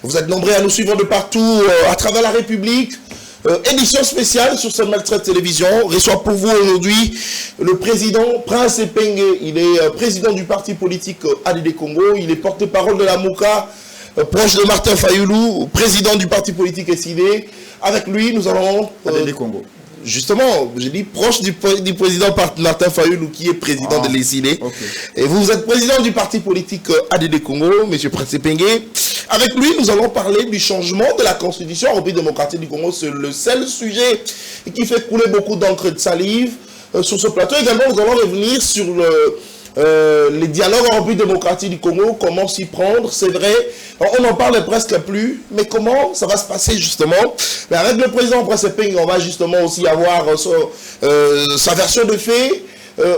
Vous êtes nombreux à nous suivre de partout à travers la République. Édition spéciale sur Sun Maltraite Télévision. Reçoit pour vous aujourd'hui le président Prince Epenge. Il est président du parti politique ADD Congo. Il est porte-parole de la Mouka, proche de Martin Fayoulou, président du parti politique SID. Avec lui, nous allons... ADD Congo. Justement, j'ai dit proche du président Martin Fayoulou qui est président de l'ESID. Okay. Et vous êtes président du parti politique ADD Congo, M. Prince Epenge. Avec lui, nous allons parler du changement de la constitution en République démocratique du Congo. C'est le seul sujet qui fait couler beaucoup d'encre de salive sur ce plateau. Également, nous allons revenir sur les dialogues en République démocratique du Congo, comment s'y prendre. C'est vrai, on n'en parle presque plus, mais comment ça va se passer justement? Mais avec le président Prince Epenge, on va justement aussi avoir sa version de fait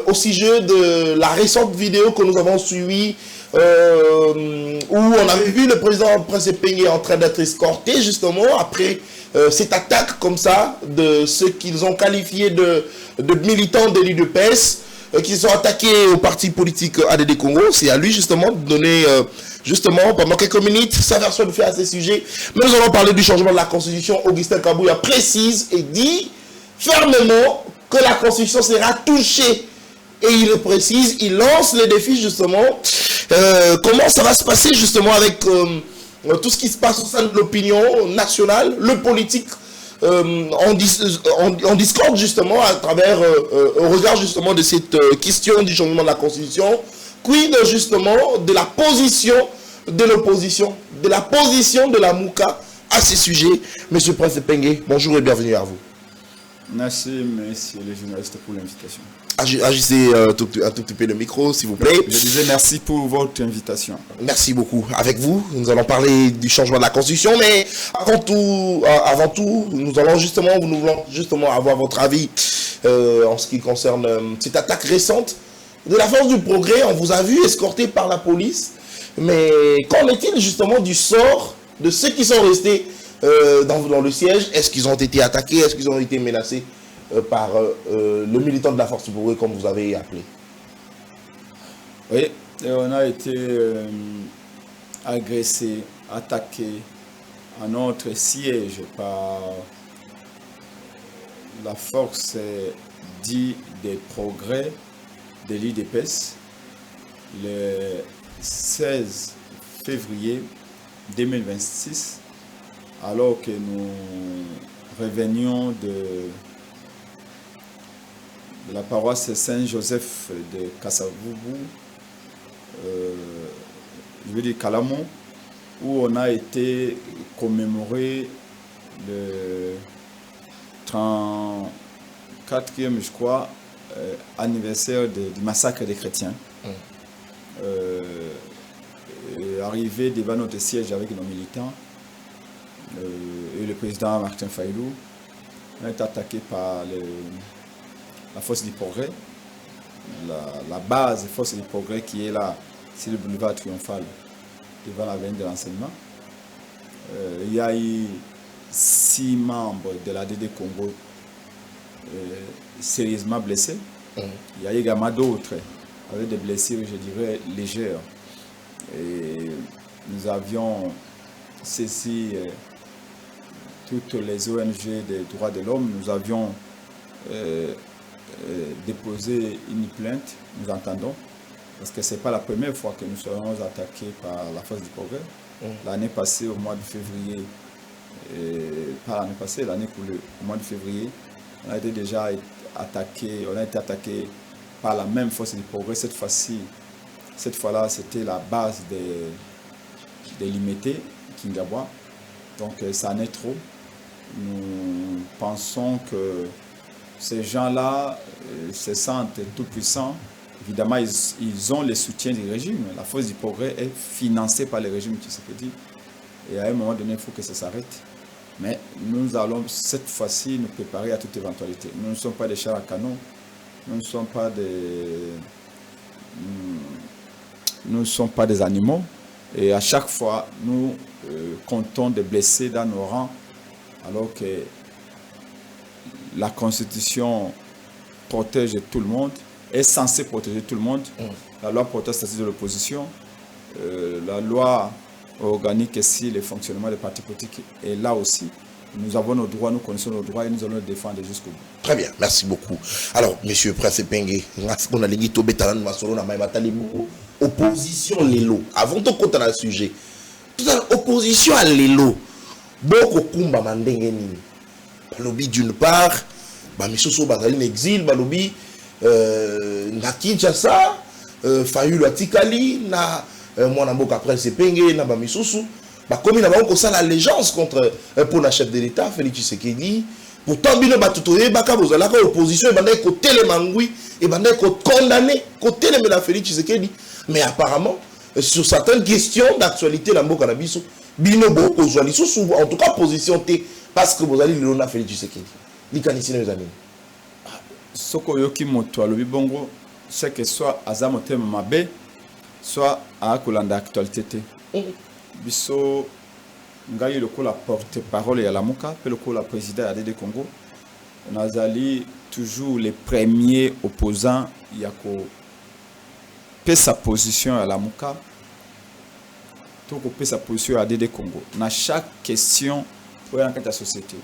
au sujet de la récente vidéo que nous avons suivie où on avait vu le président Prince Epenge en train d'être escorté justement après cette attaque comme ça de ceux qu'ils ont qualifié de militants de l'UDPS qui sont attaqués au parti politique ADD Congo. C'est à lui justement de donner justement pendant quelques minutes sa version de fait à ces sujets. Mais nous allons parler du changement de la constitution. Augustin Kabouya précise et dit fermement que la constitution sera touchée. Et il le précise, il lance le défi justement. Comment ça va se passer justement avec tout ce qui se passe au sein de l'opinion nationale, le politique en discorde justement à travers, au regard justement de cette question du changement de la constitution, quid justement de la position de l'opposition, de la position de la Mouka à ces sujets. Monsieur Prince Epenge, bonjour et bienvenue à vous. Merci, messieurs les journalistes, pour l'invitation. Agissez un tout petit peu le micro, s'il vous plaît. Je disais merci pour votre invitation. Merci beaucoup. Avec vous, nous allons parler du changement de la Constitution, mais avant tout, nous voulons justement avoir votre avis en ce qui concerne cette attaque récente de la Force du Progrès. On vous a vu escorté par la police, mais qu'en est-il justement du sort de ceux qui sont restés dans le siège? Est-ce qu'ils ont été attaqués? Est-ce qu'ils ont été menacés par le militant de la Force du Progrès, comme vous avez appelé? Oui, et on a été agressé, attaqué à notre siège par la Force dite des Progrès de l'UDPS le 16 février 2026, alors que nous revenions de la paroisse Saint-Joseph de Kassavubu, je veux dire Calamon, où on a été commémoré le 34e, je crois, anniversaire du massacre des chrétiens. Arrivé devant notre siège avec nos militants et le président Martin Fayoulou, on a été attaqué par la Force du Progrès, la base Force du Progrès qui est là, c'est le boulevard Triomphal, devant l'avenue de l'enseignement. Il y a eu 6 membres de l'ADD Congo sérieusement blessés. Il y a également d'autres avec des blessures, je dirais, légères. Et nous avions saisi toutes les ONG des droits de l'homme. Nous avions déposé une plainte, nous entendons, parce que ce n'est pas la première fois que nous serons attaqués par la Force du Progrès. L'année passée, au mois de février, pas l'année passée, l'année écoulée, au mois de février, on a été déjà attaqué, on a été attaqué par la même Force du Progrès. Cette fois-là, c'était la base des limités, Kingabwa. Donc ça en est trop. Nous pensons que ces gens-là se sentent tout puissants. Évidemment, ils ont le soutien du régime. La Force du Progrès est financée par le régime Tshisekedi. Et à un moment donné, il faut que ça s'arrête. Mais nous allons cette fois-ci nous préparer à toute éventualité. Nous ne sommes pas des chars à canon. Nous ne sommes pas des animaux. Et à chaque fois, nous comptons des blessés dans nos rangs, alors que la Constitution protège tout le monde, est censée protéger tout le monde. La loi protège le statut de l'opposition. La loi organique si le fonctionnement des partis politiques. Et là aussi, nous avons nos droits, nous connaissons nos droits et nous allons les défendre jusqu'au bout. Très bien, merci beaucoup. Alors, monsieur Prince Pengue, on a dit opposition Lelo. Avant de compter dans le sujet, opposition à Lelo. Beaucoup kumba mandenge nini. Balobi d'une part, Bamisoso Bazali exil, Balobi na Kinshasa, Fayulu Atikali, na Mwanamboka Prince Pengue, na Bamisoso. Comme il a ça l'allégeance contre pour la chef de l'État, Félix Tshisekedi. Pourtant, bino batutoye baka bozala ka opposition et bandai côté les mangui et bandai condamné côté les la Félix Tshisekedi. Mais apparemment, sur certaines questions d'actualité, la mboka na biso, bino boko ozwali souvent en tout cas position T parce que vous allez le na Félix Tshisekedi. Likanisi nos amis. Soko yoki moto alobi bongo, c'est que soit azamote mabe, soit a kolanda actualité T. Biso ngai lokola porte-parole ya Lamuka, pe lokola président ya ADD Congo, on a toujours les premiers opposants yako pe sa position à Lamuka, to ko pe sa position à ADD Congo na chaque question pour la société.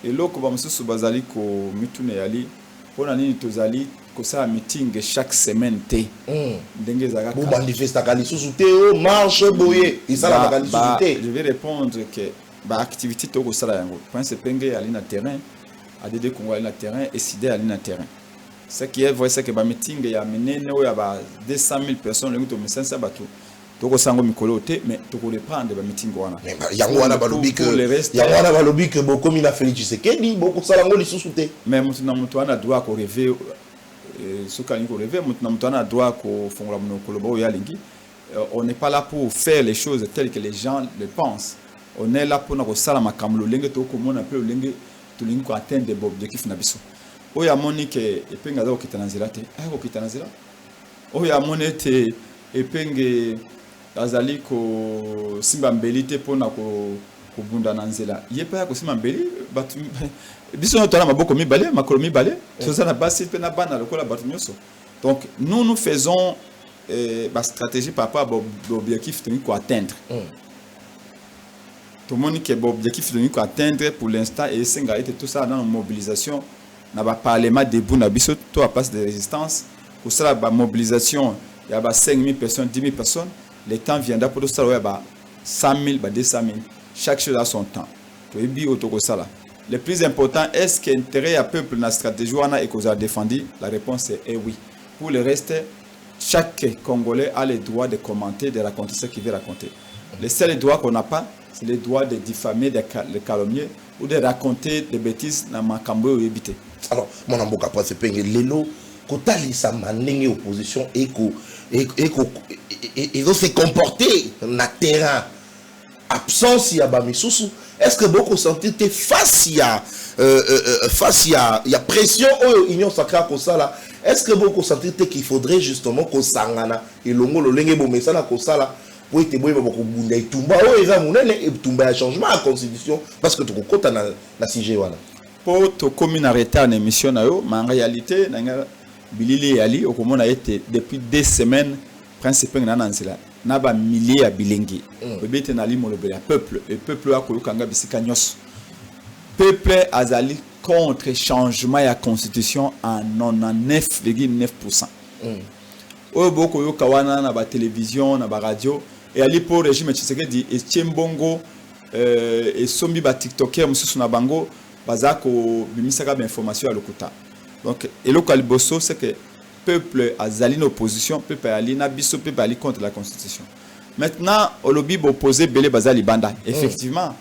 Et loko ba mususu bazali ko mitune yali pona nini tozali ko sa meeting chaque semaine te ndenge zaka bu manifesta kali susu te o marche boye isala kali susu te. Je vais répondre que ba activité to ko sala yango Prince Pengue ali na terrain, ADD Congo ali na terrain et SID ali na terrain. Ce qui est vrai c'est que ba meeting ya menene o ya ba 200 000 personnes lengo to 500 bateau toko sango mikolo te mais toko reprendre ba meeting wana yango wana balobi que yango wana balobi que boko mina Félix Tshisekedi boko sala ngo lisusu te mais mutu na mutu wana doit ko rêver soka ni ko rêver mutu na mutu wana doit ko fongola monokolo bo ya lingi. On n'est pas là pour faire les choses telles que les gens le pensent. On est là pour na ko sala makamlo lenge to ko mona pe lenge to lingi ko atteindre des objectifs na biso oya monique epenga za ko kitanazira te ko kitanazira oya monete epenge azali ko simba mbeli te pona ko bunda na nzela yepa ko simba mbeli batu biso no tona maboko mibale makolo mibale toza na basi pe na bana lokola batu nyoso. Donc nous faisons ba stratégie par rapport à l'objectif tenu ko atteindre tout le monde qui est objectif tenu ko atteindre pour l'instant et senga était tout ça dans la mobilisation na ba parlement debout na biso to à place de résistance pour ça la mobilisation il y a 5 000 personnes 10 000 personnes. Le temps viendra pour tout ça, 100 000, 200 000. Chaque chose a son temps. Le plus important, est-ce qu'il y a intérêt à peuple dans la stratégie et qu'on a défendu? La réponse est oui. Pour le reste, chaque Congolais a le droit de commenter, de raconter ce qu'il veut raconter. Le seul droit qu'on n'a pas, c'est le droit de diffamer, de calomnier ou de raconter des bêtises dans ma cambo ou éviter. Alors, mon amboka pas se peindre l'élo. Quand ça m'a opposition et donc se comporter dans le terrain absence il y a bamisusu est-ce que beaucoup sentir face il y a pression au union sacrée comme ça là est-ce que beaucoup sentir qu'il faudrait justement qu'on sangana et longo le lenge bomé ça là comme ça là pour être boye beaucoup bunda itumba o eza munene itumba changement à constitution parce que tu compte na CG wana pour to commune arrêter en émission na yo mais en réalité bilili yali okomona été depuis 2 semaines principal na nanzela na ba milliers ya bilengi bebete na limo lobela peuple et peuple akoyokanga bisika nyos peuple azali contre changement ya constitution en 99,9%. Oyo boko yoka wana na ba télévision na ba radio et ali pour régime Tshisekedi et Tchembongo et sombi ba tiktoker mususu na bango bazako bimisaka ba information ya lokuta. Donc, et le Kaliboso, c'est que le peuple a zali une opposition, le peuple a na biso, le peuple a contre la constitution. Maintenant, au lobby opposé Belé Bazali Banda. Effectivement,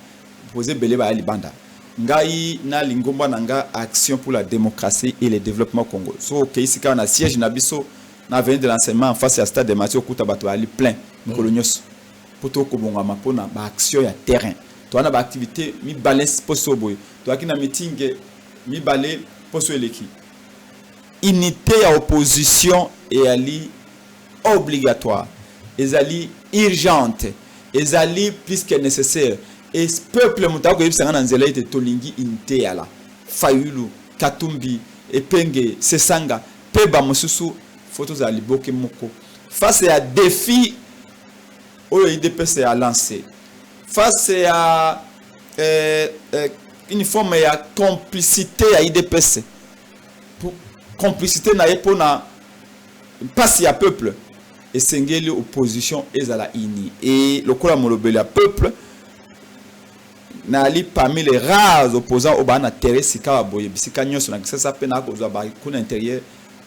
opposé Belé Bazali Banda. Ngai na lingomba nanga action pour la démocratie et le développement au Congo. So, ok, ici quand on a siège na biso, na venu de l'enseignement en face à stade de Mathieu Kouta Bato Ali plein, colonios. Pour tout Kobonga Mapona, ba action ya terrain. Toi na ba activité mi balance poso boy. Toi qui na meeting mi balé poso eleki. Unité à opposition et ali obligatoire, et ali urgente, et ali plus que nécessaire. Et ce peuple mutako yebisanga na nzela ite tolingi unité ala. Fayulu, Katumbi, Epenge, Sesanga, Peba Mosusu, photos à Liboke Moko. Face à défi IDPS a lancé face à une forme de complicité à IDPS. Complicité pour na passe à peuple et c'est l'opposition et à la ini et le cola molobele peuple n'ali parmi les rares opposants au bana terre sika boye bisika nyonso na ça pena ko ba ko intérieur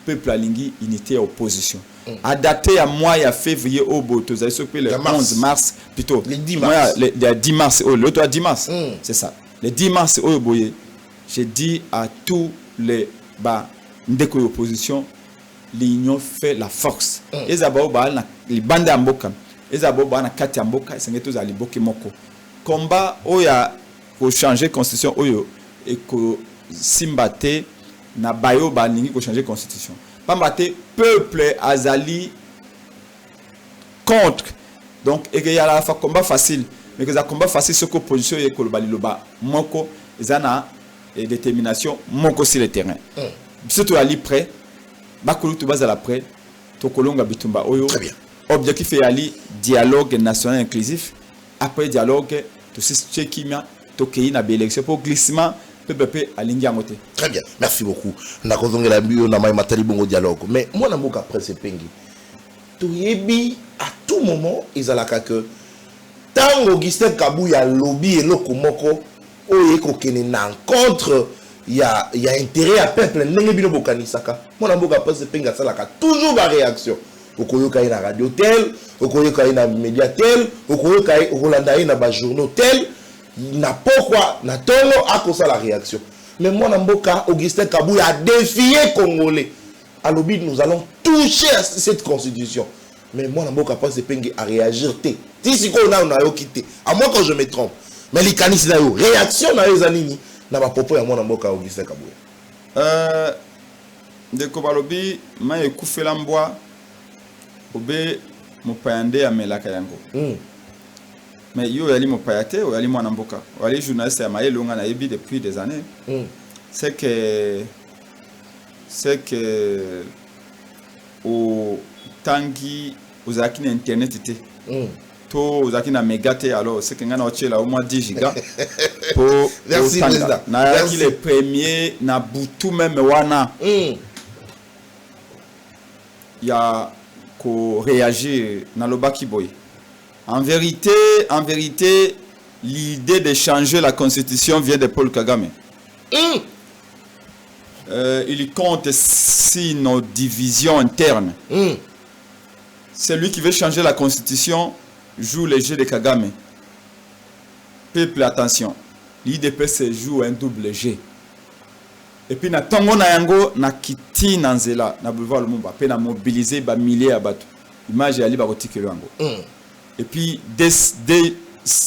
peuple alingi unité opposition a daté à mois ya février au boto ça se le 11 mars plutôt le 10 mars le 10 mars le 10 mars c'est ça le 10 mars au boye j'ai dit à tous les ba ndeko opposition l'union fait la force ezaba ba na libanda ya mboka ezaba ba na kati ya mboka sengeto za liboki moko combat oya ko changer constitution oyo et ko simbate na bayo ba ningi ko changer constitution pambate peuple azali contre donc et y a la fa combat facile mais que ça combat facile ce que opposition et ko baliloba moko ezana et détermination moko sur le terrain surtout ali prêt bakulu tu baza la prêt to kolonga bitumba oyo très bien objectif est ali dialogue national inclusif après dialogue to sekimia to keina be élection pour glissement ppp alingi amote. Très bien, merci beaucoup. Na kozongela bio na mai matali bongo dialogue mais moi na mboka après ce pengi to yebi à tout moment ezalaka que tant Augustin Kabuya lobby et loko moko oye ko kene na contre il y a intérêt à peuple ndenge bino bokanisaka moi na mboka après ce pengi asalaka toujours ba réaction okoyoka na radio tel okoyoka na média tel okoyoka Rolanda na ba journaux tel na pourquoi na tongo akosa la réaction mais moi na mboka Augustin Kabuya a défié Congolais à lobby nous allons toucher à cette constitution mais moi na mboka pas pengi à réagir té si ko na yo quitté à moi quand je me trompe mais les canis na yo réaction na yo zanini na ba propos ya moi na mboka Augustin Kabuya de ko balobi ma ekufela mbwa obe mopayande amelaka yango mais yo yali mopayate o yali mwana mboka wali journaliste ya mayelonga na yebi depuis des années c'est que au tangi ozaki na internet te to ozaki na méga te alors c'est que ngana ochela au moins 10 giga pour merci président na yaki le premier na butu même wana ya ko réagir na lobaki boy. En vérité, l'idée de changer la constitution vient de Paul Kagame. Il compte si nos divisions internes. Celui qui veut changer la constitution joue le jeu de Kagame. Peuple, attention. L'IDPS joue un double jeu. Et puis, na tongo na yango na kiti na nzela na boulevard Lumumba pe na mobiliser ba milliers à batu. Image ali ba kotikelo yango. Et puis dès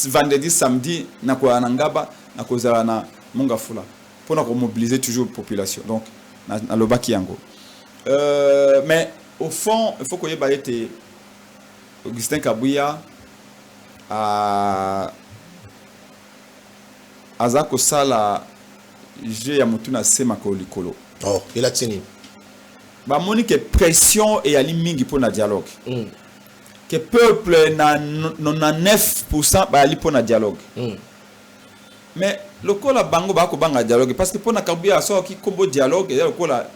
vendredi samedi na ko anangaba na ko zala na Mongafula pour na mobiliser toujours la population. Donc na lobaki yango. Mais au fond, il faut que yeba été Augustin Kabuya a azako sala je ya mutuna sema ko likolo. Oh, il a tenu. Ba monique pression et ali mingi pour na dialogue. Que peuple na 99% ba ali pour na dialogue. Mais le kola bango ba ko banga dialogue parce que pour na Kabuya so ki kombo dialogue et le kola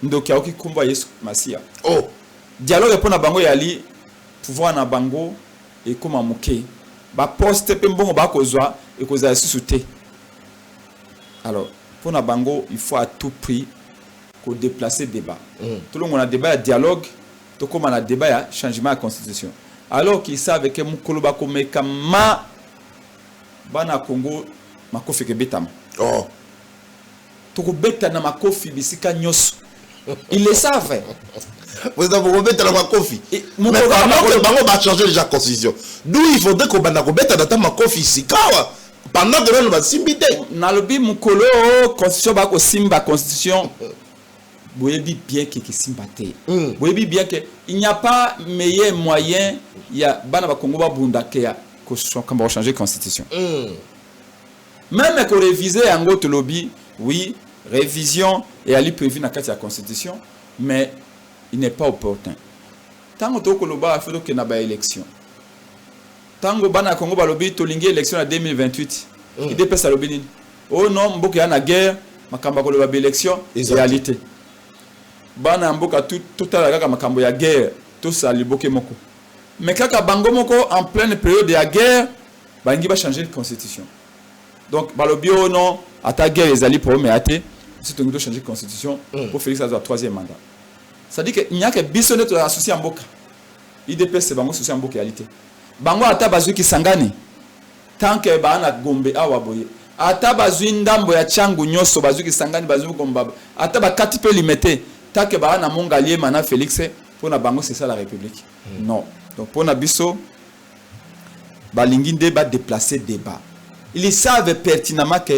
ndoki aoki kombo Yesu Masia. Oh, dialogue pour na bango yali pouvoir na bango et comme moké. Ba poste pe mbongo ba ko zwa et ko za susute. Alors, pour na bango, il faut à tout prix qu'on déplace le débat. Tout le monde a débat, dialogue, tout comme on a débat, changement de la constitution. Alors qu'ils savent que Mukoloba Komekama, Bana Congo, Makofi Kebetam. oh. Tout beta na Makofi bisika nyos. Ils le savent. Vous avez remis dans la Makofi. Mais pendant que le bango va changer déjà la constitution. D'où il faudrait qu'on bana kobeta dans Makofi sikawa. Pendant que l'on va s'imiter. Nalobi Mukolo, constitution bako simba constitution. Vous voyez bien que simba te. Vous voyez bien que il n'y a pas meilleur moyen. Il y a bana Congo ba bunda ke ya constitution quand on va changer constitution. Même qu'on réviser en gros lobby, oui, révision et ali prévu dans la constitution, mais il n'est pas opportun. Tant que koloba il faut que na ba élection. Tango bana Congo balobi tolingi élection en 2028. Il dépasse lobi nini. Oh non, mboka ya na guerre, makamba ko loba élection, réalité. Bana mboka tout la kaka makambo ya guerre, tout ça liboke moko. Mais kaka bango moko en pleine période de la guerre, bangi va changer de constitution. Donc balobi oh non, ata guerre les alliés pour mais até, c'est on doit changer de constitution pour Félix Antoine troisième mandat. Ça dit que il n'y a que bisonné to associé en mboka. IDPS c'est bango associé en mboka réalité. Bango ata bazui ki sangani. Tant que bana gombe awa boye. Ata bazui ndambo ya changu nyoso bazui ki sangani bazui gomba. Ata ba kati pe limité. Tant que bana mongalier mana Félix pour na bango c'est ça la République. Non. Donc pour na biso balingi débat déplacer débat. Ils savent pertinemment que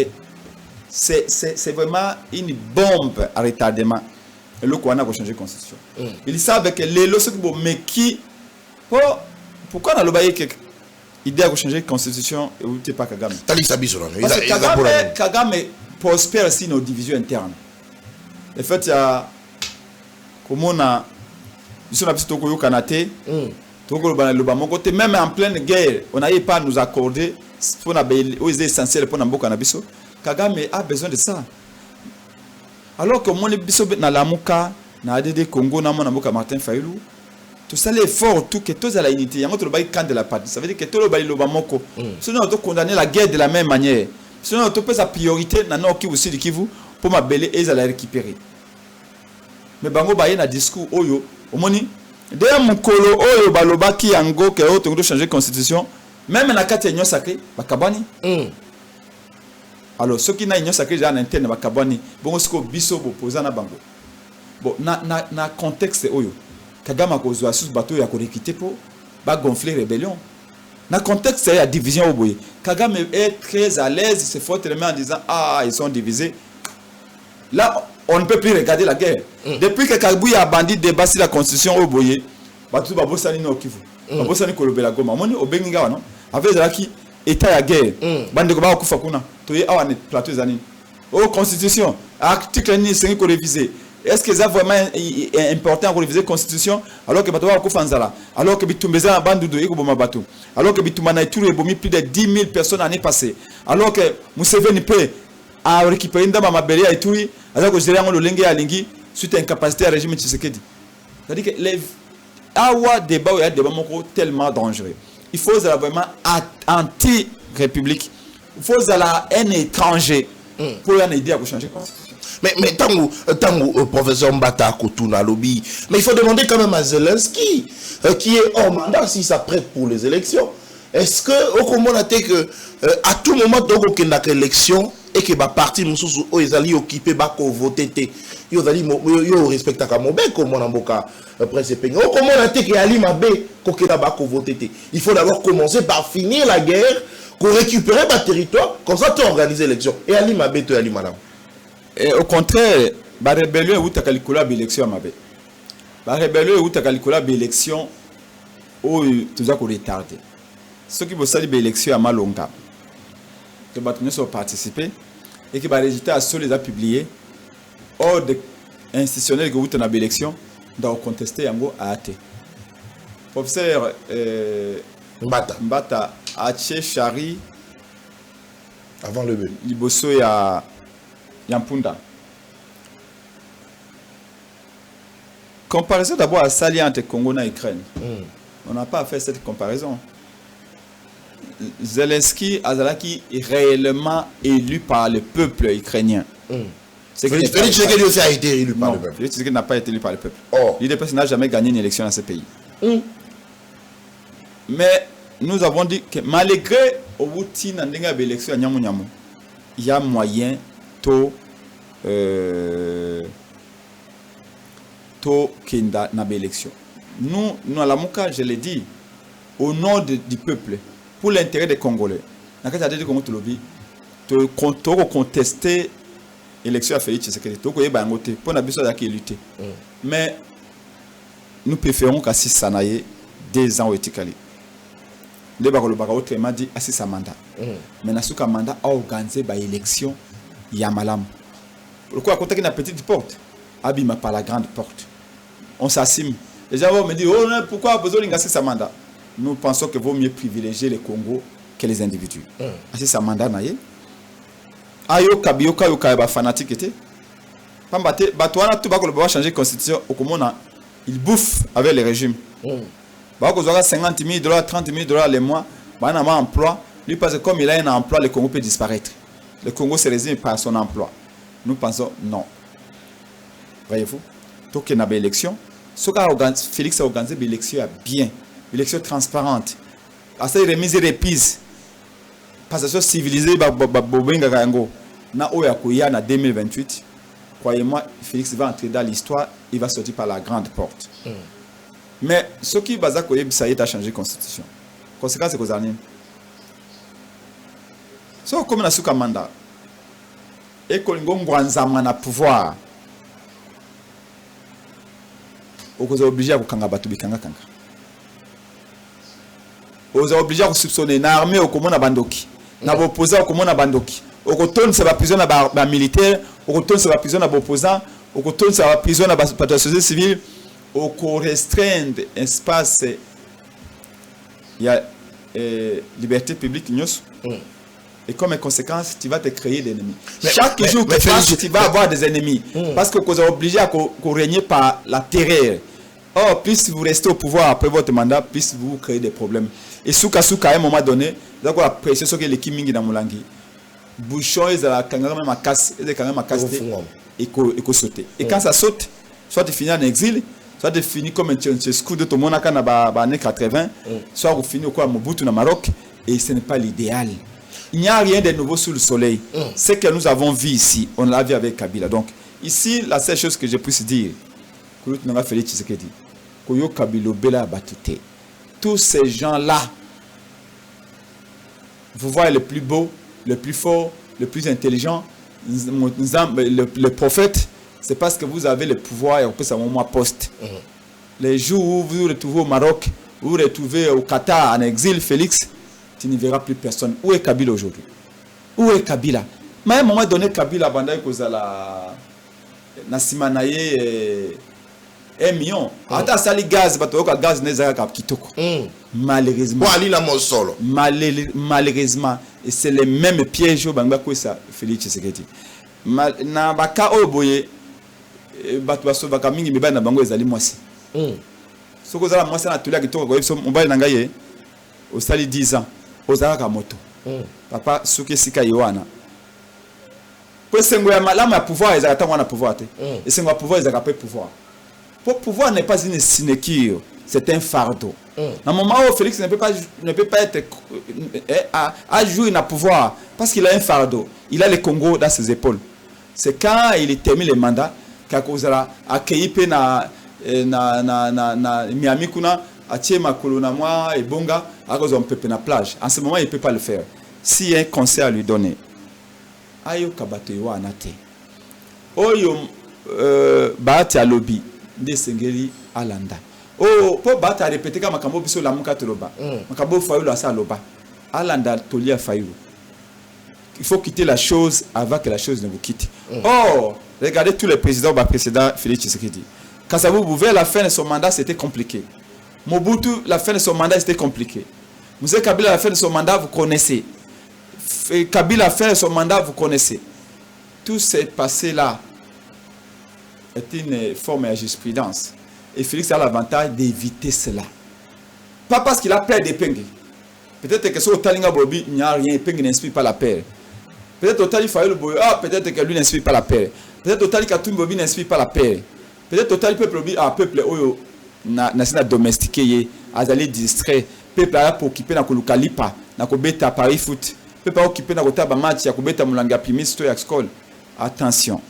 c'est vraiment une bombe à retardement. Et le Kouana va changer de constitution. Ils savent que les lois mais qui pourquoi on a l'obéi que l'idée de changer de constitution et où tu pas Kagame. Parce que Kagame prospère aussi nos divisions internes. En fait, il y a comme on a ils ont Toko yo Kanate, Toko le côté même en pleine guerre, on n'arrive pas à nous accorder pour les essentiels pour Namboka Nabiso. Kagame a besoin de ça. Alors que mon biso na lamuka na ADD Congo na mon Namboka Martin Fayulu. Tout ça l'effort tout que tous à la unité, il y a notre bail camp de la partie. Ça veut dire que tout le bail le bamoko. Sinon on doit condamner la guerre de la même manière. Sinon on doit faire sa priorité na no Kivu aussi Kivu pour ma belle et à la récupérer. Mais bango baye na discours oyo omoni de mukolo oyo balobaki yango que auto doit changer constitution même na kati union sacrée bakabani. Alors ceux qui na union sacrée déjà en interne bakabani bongo siko biso opposant na bango. Bon na contexte oyo Kagame kozwa sous bateau ya korekité pour ba gonfler rébellion. Dans le contexte de la division au boye, Kagame est très à l'aise, il se frotte les mains en disant ah ils sont divisés. Là on ne peut plus regarder la guerre. Depuis que Kabouya a bandit débat sur la constitution au boye, batou ba bosani no Kivu. Ba bosani kolobela goma. Moni obenga non. Avec zaki état ya guerre. Bande ko ba kufa kuna. Toye awa ne plateau zanini. Oh constitution, article ni 5 ko réviser. Est-ce que c'est vraiment important de réviser la Constitution alors que Bato va Fanzala, alors que Bitumbeza a Bandoudo et Koboma Batou, alors que Bitumana et Touré bomi plus de 10 000 personnes l'année passée, alors que Museveni peut a récupéré Ndama Mabele et Touri, alors que Zéréan le Lengue à Lingui suite à incapacité à régime Tshisekedi. C'est-à-dire que les awa débat ou débat tellement dangereux. Il faut vraiment anti-république. Il faut un étranger pour une idée à changer la Constitution. Mais tant professeur Mbata Kotuna lobby, mais il faut demander quand même à Zelensky, qui est hors mandat, s'il s'apprête pour les élections. Est-ce que, au comment on a que à tout moment, donc, il y a une élection et que les partis où ils allaient occuper, ils voter, ils allaient respecter Kamobe, comme on a boka presse peigné. Au comment on a que Ali Mabé, qu'ils allaient voter. Il faut d'abord commencer par finir la guerre, pour récupérer le territoire, comme ça, tu organises l'élection. Et Ali Mabé, tu es Ali Madame. Et au contraire, la rébellion est calculée à l'élection. La rébellion est calculée à l'élection où tout ça est retardé. Ceux qui veulent l'élection à Malonga, que les gens ont participé et que les résultats sont les publiés, hors de institutionnels qui ont été dans l'élection, doivent contester à AT. Professeur Mbata Ache Chari, avant le but. Liboso ya Yampunda. Comparaison d'abord à Sali entre Congo et Ukraine. On n'a pas fait cette comparaison. Zelensky Azalaki est réellement élu par le peuple ukrainien. Félix Tshisekedi aussi a été élu par le peuple. Félix Tshisekedi n'a pas été élu par le peuple. Oh. L'UDPS n'a jamais gagné une élection dans ce pays. Mais nous avons dit que malgré l'élection à Nyamu, il y a moyen to kenda na élection. Nous à la Mouka, je l'ai dit, au nom du peuple, pour l'intérêt des Congolais. Dans le cas de Congo, tu contester l'élection à Félix Tshisekedi, tu as voté pour la besoin de lutter. Mais nous préférons qu'Assis Sanaye 2 ans au Etikali. Le Barolo Baraotre m'a dit Assis sa mandat. Mais Nasuka mandat a organisé l'élection. Yamalam. Pourquoi quand il y a une petite porte, abîme par la grande porte. On s'assime. Les gens vont me dire oh non, pourquoi besoin de sa mandat. nous pensons qu'il vaut mieux privilégier les Congo que les individus. C'est ça mandat naïe. Ayo kabioka yoka fanatique était. Pambate batouana tout bako le va changer constitution au Komona. Il bouffe avec le régime. Bako zoga 50 000 $, 30 000 $ les mois. Bana ma emploi. Lui parce que comme il a un emploi, le Congo peut disparaître. Le Congo se résume par son emploi. Nous pensons non. Voyez-vous? Tant qu'il y a une élection, Félix a organisé une élection bien, une élection transparente. Assez remise et reprise. Passation civilisée, na Oyakoya en 2028. Croyez-moi, Félix va entrer dans l'histoire, il va sortir par la grande porte. Mais ce qui va ça a changé la constitution. Conséquence, c'est que vous avez. So comme na suka mandat et que ngwanzama na pouvoir okoza obligé à kanga batu bikanga kanga oza obligé à soupçonner na armée okomona bandoki na opposant okomona bandoki okotonne ça va prison na ba militaire okotonne ça va prison na opposant okotonne ça va prison na ba société civile oko restreindre espace il y a liberté publique nyos. Et comme conséquence, tu vas te créer des ennemis. Chaque jour que tu passes, tu vas avoir des ennemis. Parce que vous êtes obligé à régner par la terreur. Or, plus vous restez au pouvoir après votre mandat, plus vous créez des problèmes. Et souka à un moment donné, vous avez apprécié ce que l'équipe mingi dans Moulangi. Bouchon, ils ont quand même à casser, et sauter. Et quand ça saute, soit tu finis en exil, soit tu finis comme un Tcheskou de ton monaka dans les années 80, soit vous finis au Mobutu au Maroc, et ce n'est pas l'idéal. Il n'y a rien de nouveau sous le soleil. Ce que nous avons vu ici, on l'a vu avec Kabila. Donc, ici, la seule chose que je puisse dire, tous ces gens-là, vous voyez le plus beau, le plus fort, le plus intelligent, le prophète, c'est parce que vous avez le pouvoir et on peut savoir moi poste. Les jours où vous vous retrouvez au Maroc, vous vous retrouvez au Qatar en exil, Félix, tu ne verras plus personne. Où est Kabila aujourd'hui? Où est Kabila? Mais à un moment donné, Kabila, la Nasimanaye 1 million. Attends, ça les gaz, gaz malheureusement. Malheureusement, et c'est le même piège que ça, Félix Tshisekedi. Na baka oboye, batu baso baka mingi mibana na bango ezali mwasi. Soko zala mwasi na tulia kitoko kwa hivyo mobile na ngaye, osali 10 ans. Ozalaka moto. Papa suke sika yoana. Pour sengo ya malama pouvoir ezalaka wana pouvoir te. Et sengo pouvoir ezalaka pas pouvoir. Pour pouvoir n'est pas une sinecure, c'est un fardeau. À un moment où Félix ne peut pas être à jouer dans pouvoir parce qu'il a un fardeau. Il a le Congo dans ses épaules. C'est quand il termine le mandat qu'il a accueilli na Miami kuna Atie Makolo na moi et Bonga à cause on peut na plage. En ce moment, il ne peut pas le faire. S'il y a un conseil à lui donner, ayo kabato yo anate. Oyo baati a lobby de Sengeli Alanda. Oh, pour battre à répéter comme makambo biso la muka toloba. Makambo fayulu asa loba. Alanda tolia fayulu. Il faut quitter la chose avant que la chose ne vous quitte. Oh, regardez tous les présidents précédents Félix Tshisekedi. Quand ça vous pouvait la fin de son mandat, c'était compliqué. Mobutu, la fin de son mandat, c'était compliqué. Moussa Kabila, la fin de son mandat, vous connaissez. Kabila, la fin de son mandat, vous connaissez. Tout ce passé-là est une forme de jurisprudence. Et Félix a l'avantage d'éviter cela. Pas parce qu'il a peur d'épingler. Peut-être que sur Talinga Bobi, il n'y a rien, épingle n'inspire pas la paix. Peut-être au Tali Fayol Bobi, peut-être que lui n'inspire pas la paix. Peut-être au Tali Katoum Bobi n'inspire pas la paix. Peut-être au Tali Peuple Bobi, peuple Oyo. Na domestiqué azali distrait peuple a pour occuper na kolukalipa na kobeta Paris foot peuple a occupé na kotaba match ya kobeta mulanga primis to ya school. Attention,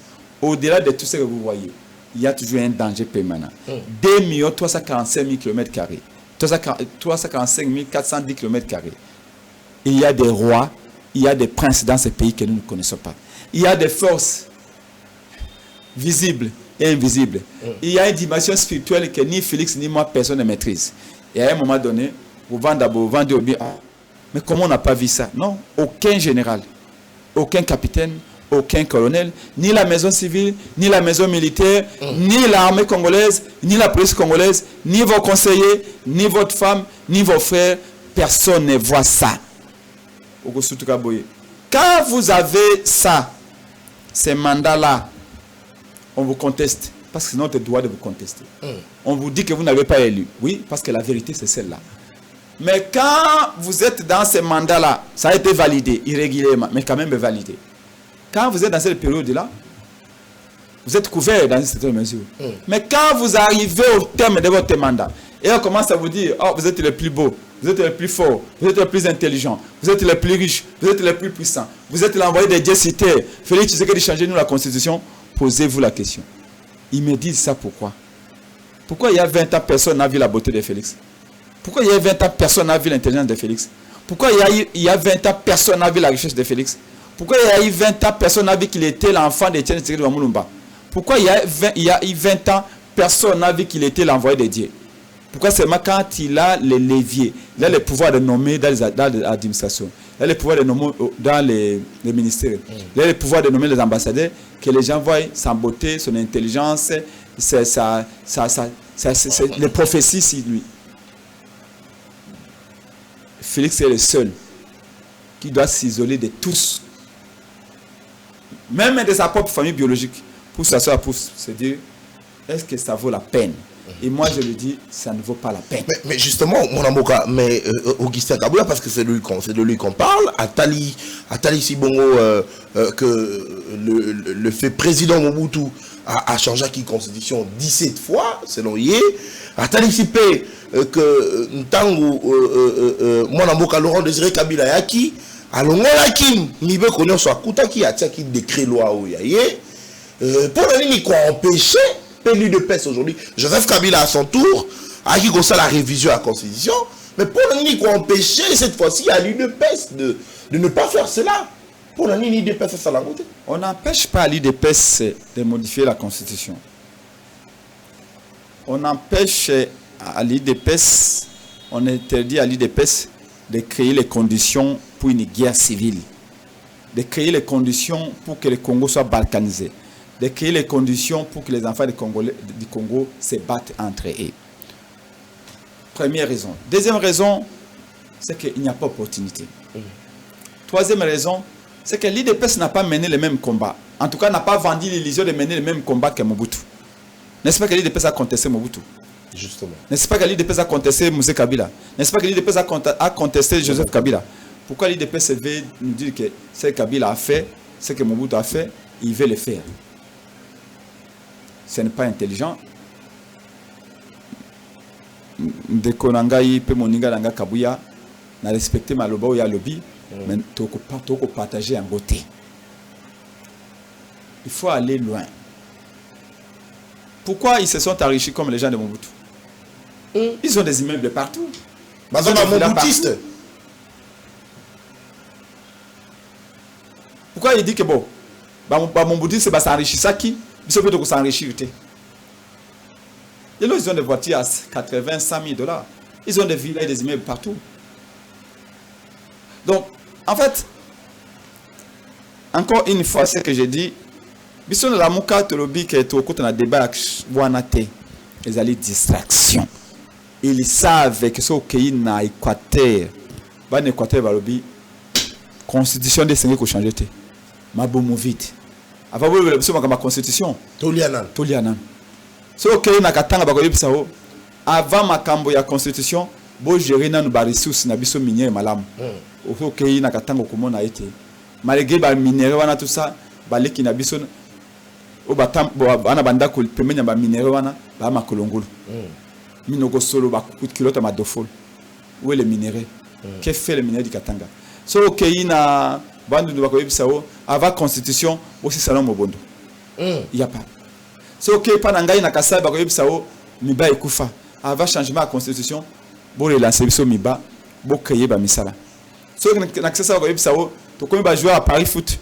au-delà de tout ce que vous voyez, il y a toujours un danger permanent. 2 345 000 km², 345 410 km². Il y a des rois, il y a des princes dans ce pays que nous ne connaissons pas. Il y a des forces visibles et invisible. Il y a une dimension spirituelle que ni Félix ni moi personne ne maîtrise. Et à un moment donné, vous vendez d'abord, vous vendez au bien. Mais comment on n'a pas vu ça? Non, aucun général, aucun capitaine, aucun colonel, ni la maison civile, ni la maison militaire, ni l'armée congolaise, ni la police congolaise ni vos conseillers, ni votre femme, ni vos frères, personne ne voit ça. Quand vous avez ça, ces mandats-là, on vous conteste. Parce que c'est notre droit de vous contester. On vous dit que vous n'avez pas élu. Oui, parce que la vérité, c'est celle-là. Mais quand vous êtes dans ces mandats-là, ça a été validé irrégulièrement, mais quand même validé. Quand vous êtes dans cette période-là, vous êtes couvert dans une certaine mesure. Mais quand vous arrivez au terme de votre mandat, et on commence à vous dire, oh, vous êtes le plus beau, vous êtes le plus fort, vous êtes le plus intelligent, vous êtes le plus riche, vous êtes le plus puissant, vous êtes l'envoyé des dieux sur terre. Félix Tshisekedi, changez-nous la constitution. Posez-vous la question. Ils me disent ça pourquoi? Pourquoi il y a 20 ans, personne n'a vu la beauté de Félix? Pourquoi il y a 20 ans, personne n'a vu l'intelligence de Félix? Pourquoi il y a 20 ans, personne n'a vu la richesse de Félix? Pourquoi il y a eu 20 ans, personne n'a vu qu'il était l'enfant d'Étienne Tshisekedi de Wamulumba? Pourquoi il y a eu 20 ans, personne n'a vu qu'il était l'envoyé de Dieu? Pourquoi seulement quand il a les leviers, il a le pouvoir de nommer dans l'administration, il a le pouvoir de nommer dans les ministères, il a le pouvoir de nommer les ambassadeurs, que les gens voient sa beauté, son intelligence, les prophéties sur lui. Félix est le seul qui doit s'isoler de tous, même de sa propre famille biologique, pour s'asseoir, pour se dire, est-ce que ça vaut la peine? Et moi je le dis, ça ne vaut pas la peine. Mais justement, mon amoka, mais Augustin Kabila, parce que c'est de lui qu'on parle, Attali Sibongo, que le fait président Mobutu a changé la constitution 17 fois, selon Yé. Attali Sipé, que Ntango, mon amoka, Laurent Désiré Kabila Yaki, alongola Kim, Nibe Konyo soit Koutaki, Atiaki décret loi ou Yaye, pour la ligne qu'on empêchait. L'élu de PES aujourd'hui, Joseph Kabila à son tour a dit qu'on ça la révision à la Constitution, mais pour la ligne qu'on empêchait cette fois-ci à l'élu de PES de ne pas faire cela. Pour la ligne de PES, ça l'a côté. On n'empêche pas à l'IDPS de modifier la Constitution. On empêche à l'IDPS, on interdit à l'IDPS de créer les conditions pour une guerre civile, de créer les conditions pour que le Congo soit balkanisé, de créer les conditions pour que les enfants du Congo se battent entre eux. Première raison. Deuxième raison, c'est qu'il n'y a pas d'opportunité. Troisième raison, c'est que l'IDPS n'a pas mené le même combat. En tout cas, n'a pas vendu l'illusion de mener le même combat que Mobutu. N'est-ce pas que l'IDPS a contesté Mobutu? Justement. N'est-ce pas que l'IDPS a contesté Moussé Kabila? N'est-ce pas que l'IDPS a contesté Joseph Kabila? Pourquoi l'IDPS veut nous dire que ce que Kabila a fait, ce que Mobutu a fait, il veut le faire? Ce n'est pas intelligent. Ndeko nangai pe moninga nanga kabuya na respecter maloba ou ya lobby, mais toko partager en beauté. Il faut aller loin. Pourquoi ils se sont enrichis comme les gens de Mobutu? Ils ont des immeubles partout. Ils ont des Mobutiste. Pourquoi il dit que bon, Mobutu c'est s'enrichir ça qui? Ils sont plutôt que s'enrichir. Et là, ils ont des voitures à 80, 100 000 $. Ils ont des villas et des immeubles partout. Donc, en fait, encore une fois, ce que j'ai dit, ils ont la mouka tolobi qui est au côté de débat avec Wanate. Ils ont des distractions. Ils savent que ce pays n'a Équateur. Ban Équateur va lobby. Constitution des Sénégal qui change. Mabo vite. Avant vous le besoin de ma constitution. Tolianan. So ok na katanga ba ko yebisa ho. Avant makambo ya constitution, bo gérer na ba ressources na biso minière malamu. Ok na katanga ko mona été. Malgré ba minéraux wana tout ça, ba leki na biso o batam bo ana banda ko pemenya ba minéraux wana ba makolongolo. Minoko solo ba kilota ma dofol. Où est le minéraux? Que fait le minéraux du katanga? So ok na bandu ba ko yebisa ho. Avant constitution aussi salon mobondo. Il y a pas. C'est ok pas ngai na kasai ba ko yebisa o miba ekufa. Avant changement à constitution, bo relancer biso miba, bo créer ba misala. So na kasa ko yebisa o to komi ba jouer à Paris foot.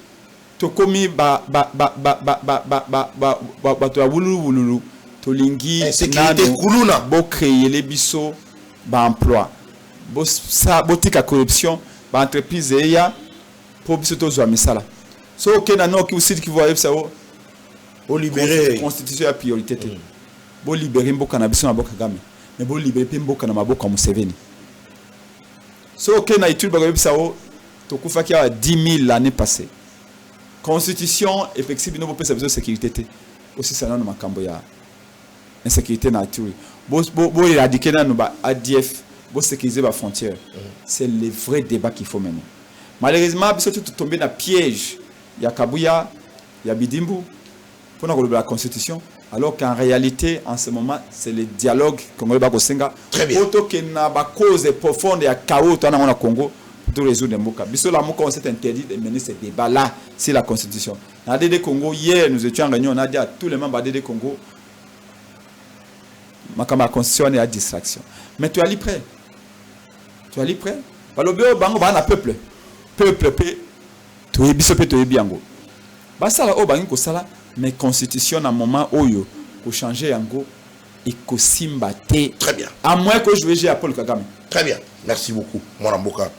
To komi ba to wululu to lingi sécurité kuluna bo créer les biso ba emploi. Bo sa botika corruption, ba entreprise ya pour biso to zo misala. So ok na no ki aussi qui voit ça o libérer constitution à priorité. Bo libérer mboka na biso na boka game. mais bon libérer mboka na maboko Museveni. So que na étude bagobi sao to kufa ki a 10 000 l'année passée. Constitution effectivement no pesa besoin de sécurité aussi ça na makambo ya insécurité nature. Bo éradiquer na no ba ADF, bo sécuriser ba frontière. C'est le vrai débat qu'il faut mener. Malheureusement biso tout tomber dans piège. Il y a Kabuya, il y a Bidimbu pour la constitution. Alors qu'en réalité, en ce moment, c'est le dialogue congolais bakosenga. Très bien. Autant qu'il y a une cause profonde et à chaos dans le Congo pour résoudre les mots. Biso la moko on s'est interdit de mener ce débat là sur la constitution. Dans ADD Congo hier, nous étions en réunion, on a dit à tous les membres d'ADD Congo, la constitution est à distraction. Mais tu es prêt. Tu es prêt. Parce que le bango ba na peuple. Peuple tu es biso pe tu es biango. Ba sala o bangi ko sala mais constitution à un moment oyo pour changer yango et ko simbate. Très bien. À moins que je vais à Paul Kagame. Très bien. Merci beaucoup, Mwana Mboka.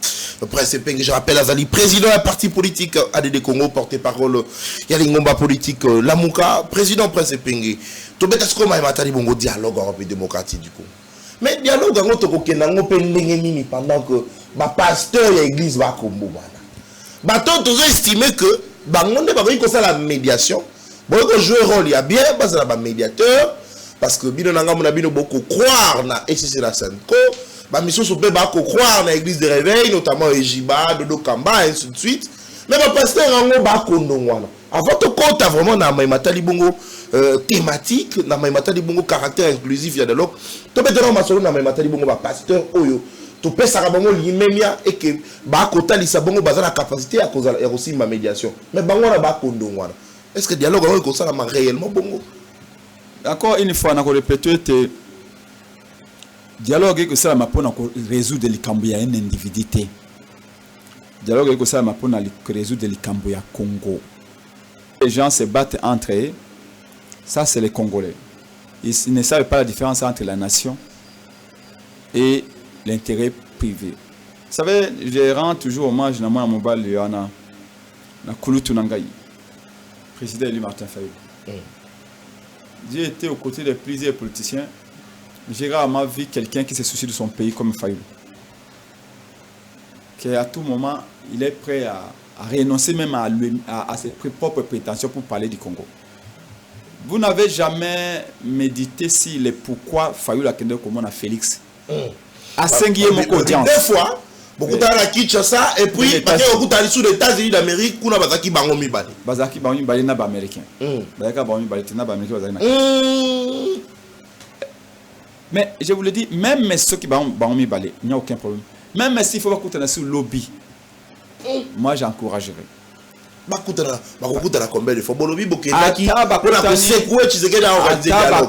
Le prince Peng, je rappelle Azali, président d'un parti politique ADD Congo, porte-parole Yalingomba politique Lamuka, président prince Peng. Tobeta skoma matali bongo dialogue européen démocratique du coup. Mais dialogue en autre que nango pendengeni pendant que ba pasteur et église va Congo bana. Ba to tous estimé que bangonde ba ko la médiation. Bon ko jouer rôle il y a bien parce que la médiateur parce que bino nanga mona bino beaucoup croire na ECC la Senko. Ba mission so pe ba ko croire na église de réveil notamment Ejiba, Dodo Kamba et ainsi de suite. Mais ba pasteur nango ba kondongwana. Avant to compte vraiment na matali bongo thématique na matali bongo caractère inclusif ya dialogue. To pe dans masolo na matali bongo ba pasteur oyo to pe saka bongo limemia et que ba kota lisa bongo baza la capacité à cause ya aussi ma médiation. Mais bango na ba kondongwana. Est-ce que le dialogue est comme ça réellement bon? Encore une fois, on a répété que le dialogue est comme ça pour résoudre les Cambouya une individualité. Le dialogue est comme ça pour résoudre les Cambouya Congo. Les gens se battent entre eux. Ça, c'est les Congolais. Ils ne savent pas la différence entre la nation et l'intérêt privé. Vous savez, je rends toujours hommage à mon mobile, il y en a Kouloutou Nangaï. Président élu Martin Fayulu. J'ai été aux côtés de plusieurs politiciens. J'ai rarement vu quelqu'un qui se soucie de son pays comme Fayulu. Qu'à tout moment, il est prêt à renoncer même à ses propres prétentions pour parler du Congo. Vous n'avez jamais médité si le pourquoi Fayulu a quitté comme on a Félix. À Sengié mon audience. Deux fois. Beaucoup de Kinshasa et puis parce que beaucoup de sous les États-Unis d'Amérique kuna bazaki bango mibali. Bazaki bango mibali na ba américain. Bazaki bango mibali na ba américain bazaki na. Mais je vous le dis, même ceux qui bango mibali, il n'y a aucun problème. Même s'il faut pas coûter sur lobby. Moi j'encouragerais. Bakutana combien de fois bolobi bokendaki pour la secouer Tshisekedi a organisé dialogue.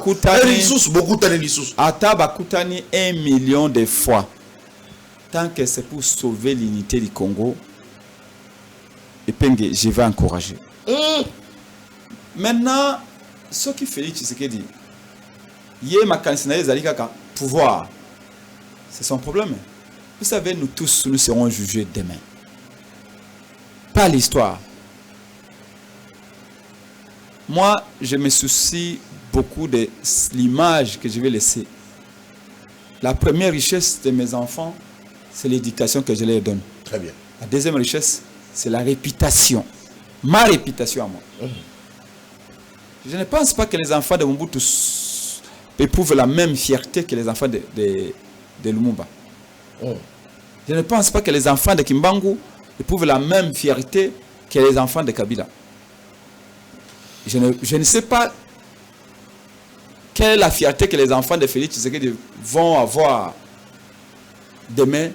Beaucoup tane lissus. Ata bakutani 1 million de fois. Tant que c'est pour sauver l'unité du Congo, je vais encourager. Maintenant, ce qui fait Tshisekedi, il y a ma candidature pouvoir. C'est son problème. Vous savez, nous tous, nous serons jugés demain. Pas l'histoire. Moi, je me soucie beaucoup de l'image que je vais laisser. La première richesse de mes enfants, c'est l'éducation que je leur donne. Très bien. La deuxième richesse, c'est la réputation. Ma réputation à moi. Je ne pense pas que les enfants de Mobutu éprouvent la même fierté que les enfants de Lumumba. Je ne pense pas que les enfants de Kimbangu éprouvent la même fierté que les enfants de Kabila. Je ne sais pas quelle est la fierté que les enfants de Félix Tshisekedi vont avoir demain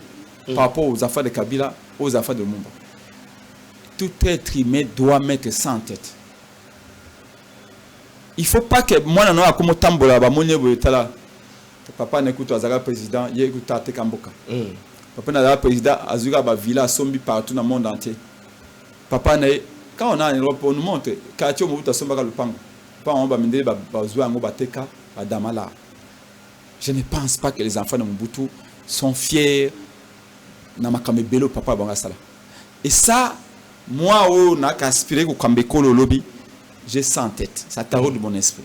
par rapport aux enfants de Kabila, aux enfants de Lumumba. Tout être humain doit mettre ça en tête. Il ne faut pas que moi, je ne comme tambola, papa n'écoute pas président, il écoute Tate Kamboka. Papa n'a pas président, Azura ba villa sombi partout dans le monde entier. Papa n'est quand on a en Europe, on nous montre quartier Mobutu Sombaka Lupango. Pas on va mener bazouan ngo bateka badamala. Je ne pense pas que les enfants de Mobutu sont fiers na makame belo papa banga sala. Et ça, moi on n'a qu'à aspirer au Kambeko le lobby, j'ai ça en tête. Ça taraude mon esprit.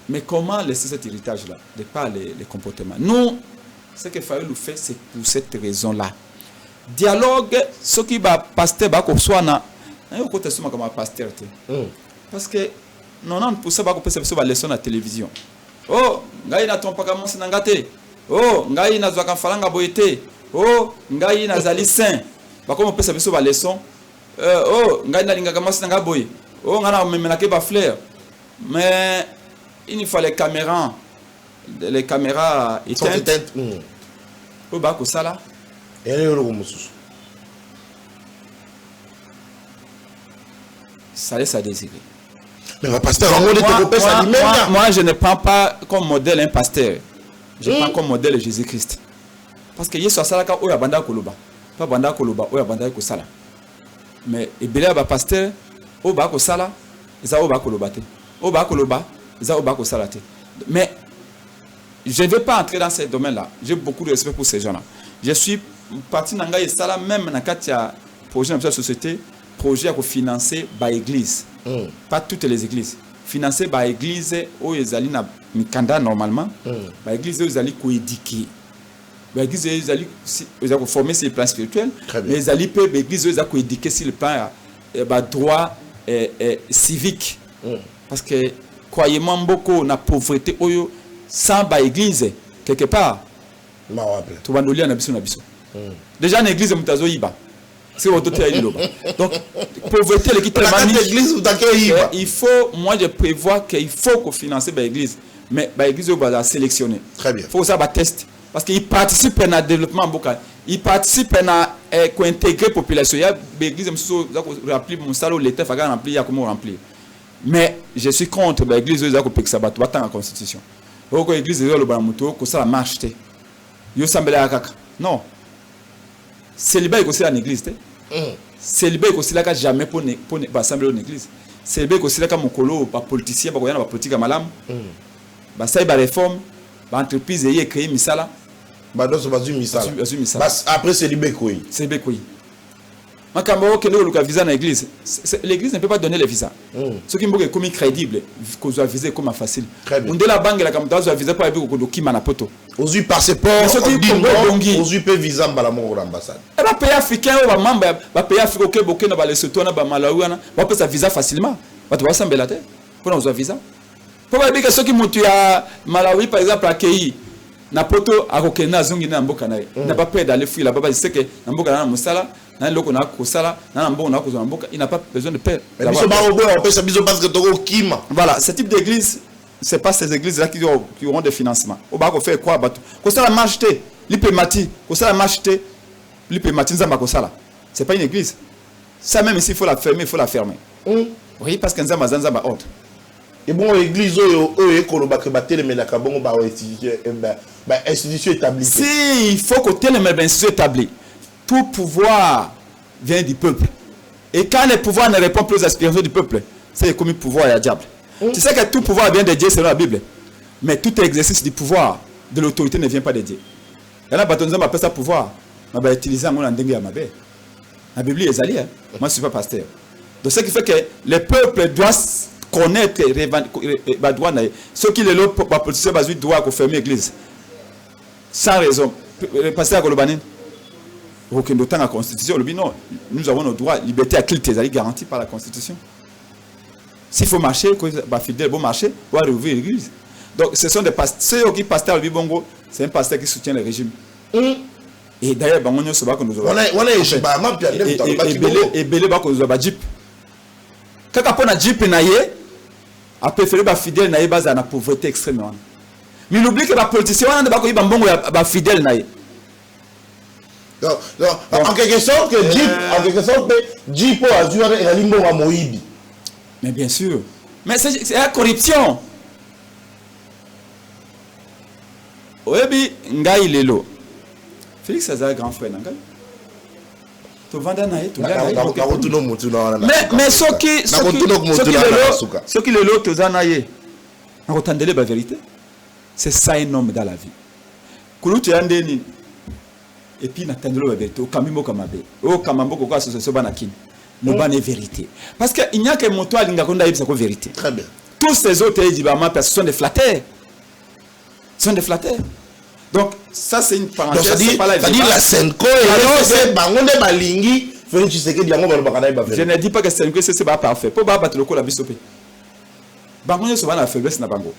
Mais comment laisser cet héritage-là, de par les comportements? Nous, ce qu'il fallait nous faire, c'est pour cette raison-là. Dialogue, ce qui va pasteur, soit na, côté souvent comme pasteur. Parce que 90% va couper cette leçon à la télévision. Oh, ngai na tompa kama sinangate. Oh, ngai na zwaka falanga boyete. Oh, ngai na zali saint. Ba comme pesa biso ba leçon. Oh, ngai na linga kama sinanga boy. Oh, ngana memena ke ba fleur. Mais il faut les caméras éteintes. Oh, ba ko sala. Ça laisse à désirer. Mais le pasteur, moi, je ne prends pas comme modèle un pasteur. Je prends comme modèle Jésus-Christ. Parce que Yesu asalaka oya banda koloba. Pas banda koloba oya banda ko sala. Mais ebele ba pasteur o ba ko sala, za o ba koloba te. O ba koloba, za o ba ko sala te. Mais je ne vais pas entrer dans ces domaines-là. J'ai beaucoup de respect pour ces gens-là. Je suis parti nanga et sala même na katia projet de la société, projet à financer par église. Pas toutes les églises. Financé par l'église où ils allaient na mikanda normalement. Par l'église où ils allaient coéduquer. Par l'église où ils allaient former sur le plan spirituel. Mais ils allaient peu l'église où ils allaient coéduquer sur le plan droit civique. Parce que croyez-moi beaucoup na pauvreté oyo sans par l'église quelque part. Tu vas nous lire na biso. Déjà une église mutazo yiba. C'est au total donc pauvreté l'église il faut moi je prévois qu'il faut qu'on finance l'église mais l'église va sélectionner. Très bien. Il faut ça test parce qu'il participe à développement bocal. Il participe à intégrer population. Il y a l'église remplir mon salaire l'état faut remplir il y a comment remplir. Mais je suis contre l'église ça que ça va tout en constitution. Pourquoi l'église le banamuto que ça marche té. Yo sambela kaka. Non. Célibat est aussi en église. Célibat est aussi là jamais pour assembler en église. Célibat est aussi là mon colo, pas politicien, pas goyana, pas politique à malam. Bah ça y va réforme, bah entreprise y créer misala. Bah donc c'est misala. Bah après célibat quoi? Célibat quoi? Ma cambo que nous le visa dans l'église. L'église ne peut pas donner les visas. Ce qui me semble comme crédible, qu'on soit visé comme facile. On de la banque la cambo soit visé pas avec ko kimana poto. Aux passeport, aux peut visa mbala mo l'ambassade. Et ba pays africain ou ba membre ba pays africain ke boké na ba Lesotho na ba Malawi na ba peut sa visa facilement. Ba to ba sambela te. Pour nous visa. Pour ba bika ceux qui montent à Malawi par exemple accueilli na poto akokena zungi na mboka na na pas peur d'aller fuir là-bas c'est que na mboka na musala na loko na kosala na mboka na kozona mboka il n'a pas besoin de peur. Mais biso ba obo on peut ça biso parce que toko kima. Voilà, ce type d'église c'est pas ces églises là qui auront des financements. Au bas qu'on fait quoi bateau. Ko ça la marche té, l'ipemati, ko ça la marche té, l'ipemati nzamba ko ça là. C'est pas une église. Ça même ici il faut la fermer, il faut la fermer. Oui, parce que nzamba ordre. Et bon l'église oyo ekoloba ke batele melaka bongo ba institution établie. Si il faut que telle institution établie. Tout pouvoir vient du peuple. Et quand le pouvoir ne répond plus aux aspirations du peuple, c'est comme le pouvoir et le diable. Tu sais que tout pouvoir vient de Dieu selon la Bible. Mais tout exercice du pouvoir, de l'autorité ne vient pas de Dieu. Il y en a qui appellent ça pouvoir. On va utiliser un mot en dengue à ma belle. La Bible est allée. Moi, je ne suis pas pasteur. Donc, ce qui fait que le peuple doit connaître, ceux qui le politicien doivent fermer l'église. Sans raison. Le pasteur Kolobanin, aucun temps la Constitution, non, nous avons nos droits, liberté à culte, est garantie par la Constitution. S'il faut marcher, fidèle, bon marcher, on va rouvrir l'église. Donc, ce sont des pasteurs, ceux qui pasteur le Bongo, c'est un pasteur qui soutient le régime. Et d'ailleurs, on se bat que nous avons. Et belé ba que nous avons Jeep. Quand on a Jeep naïe, a préféré ba fidèle naïe base à la pauvreté extrême. Mais il oublie que les politiciens, on a des ba Bongo ba fidèle naïe. En quelque sorte, Jeep a dû avoir la limbo à Moïbi. Mais bien sûr. Mais c'est la corruption. Oebi ngai lelo. Félix Azar grand frère ngai. To vanda nae to mais ceux qui lelo to zanaye. On entendait la vérité. C'est ça un homme dans la vie. Kulutu yandeni. Et puis n'attendez la vérité. Au kamimo kamabe. Au kamambo ko association banakin. Nous banne vérité. Parce qu'il n'y a que mon toit l'ingakonda c'est la vérité. Très bien. tous ces autres Djibama, ce sont des flatteurs. Ce sont des flatteurs. Donc, ça, c'est une parenthèse. Donc, c'est-à-dire la Senko et c'est Bangonde Balingi, Félix Tshisekedi, je ne dis pas que Senko, c'est pas parfait. Pour battre le coup, la bisopé. Bangonde, c'est la faiblesse na Bango.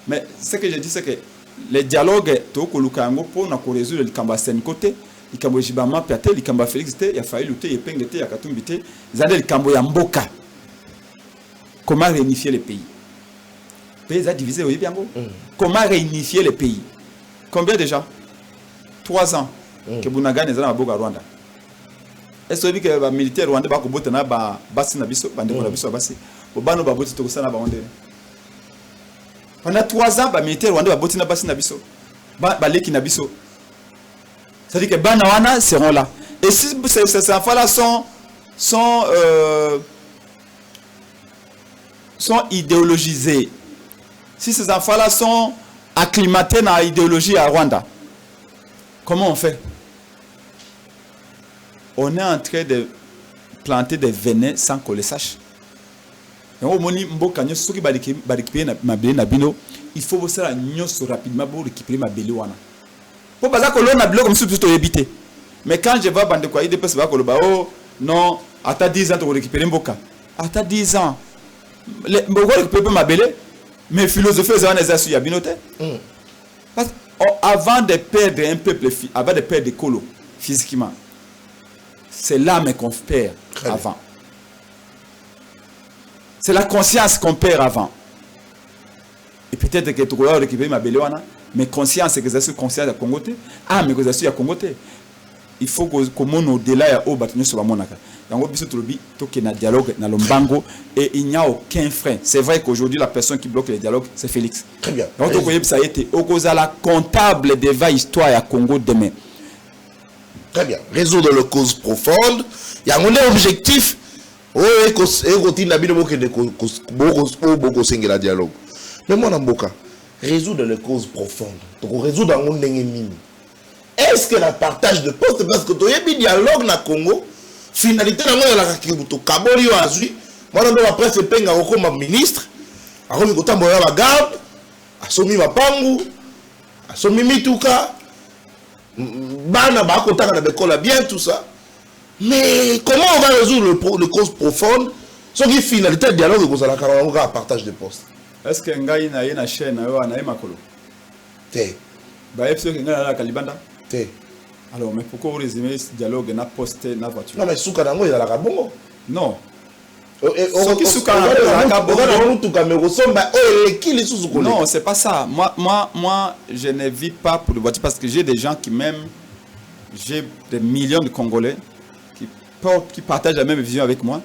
Mais ce que je dis, c'est que les dialogues, pour nous résoudre le Kamba Senko, le Kamba Djibama, le Kamba Félix, il y a failli lutter, il y a pengé, il y a Katumbité, il y a le Kamba Yamboka. Comment réunifier les pays? Les pays ont divisé, oui, bien. Comment réunifier les pays? Combien déjà? 3 ans que Bunagana est à Rwanda. Est-ce que les militaires rwandais vont botter na bassi na biso, bandeko na biso bassi. Obano ba botter to sana ba ondé. Pendant 3 ans, les militaires rwandais vont botter na bassi na biso. Ba leki na biso. C'est-à-dire que bana wana seront là. Et si ces enfants-là sont idéologisés, si ces enfants-là sont acclimatés dans l'idéologie à Rwanda, comment on fait? On est en train de planter des venins sans qu'on le sache. Il faut que ça rapidement pour récupérer ma belle wana. Pour pas que l'on a bloqué comme si tout évité. Mais quand je vais à Bandekwa, il dépasse pas que le oh non, à 10 ans pour récupérer Mboka. À 10 ans, les Mboka récupérer ma belle. Mais philosophie, c'est un exercice à binoter. Parce qu'avant de perdre un peuple, avant de perdre des colos physiquement, c'est l'âme qu'on perd avant. C'est la conscience qu'on perd avant. Et peut-être que tu vas récupérer ma belle, mais conscience, c'est que c'est conscience à Congoté. Ah, mais que c'est à Congoté. Il faut que mon au-delà au bâtiment sur la monaka. Donc, il y a un dialogue dans le Mbango et il n'y a aucun frein. C'est vrai qu'aujourd'hui, la personne qui bloque le dialogue, c'est Félix. Très bien. Donc, ça a été au cause de la comptable des va histoire à Congo demain. Très bien. Résoudre les causes profondes. Il y a un objectif. Oui, il dialogue. Mais moi, Namboka, résoudre les causes profondes. Donc, résoudre un monde. Est-ce que le partage de postes, parce que tu as un dialogue na Congo, finalité na moi la kibuto kaboli yo azui, moi ndo ba presse penga ko ma ministre, akomi ko tamboya ba garde, asomi mapangu, asomi mituka, bana ba ko taka na bekola bien tout ça. Mais comment on va résoudre les causes profondes, ce qui finalité dialogue ko za la partage de postes? Est-ce que ngai na yena chaîne yo na makolo? Té. Ba efso que ngai na kalibanda? Té. Alors, mais pourquoi vous résumez ce dialogue na posté na voiture? Non, mais Souka Nango, il a la kabongo. Non. Non, c'est pas ça. Moi, je ne vis pas pour le voiture parce que j'ai des gens qui m'aiment. J'ai des millions de Congolais qui partagent la même vision avec moi.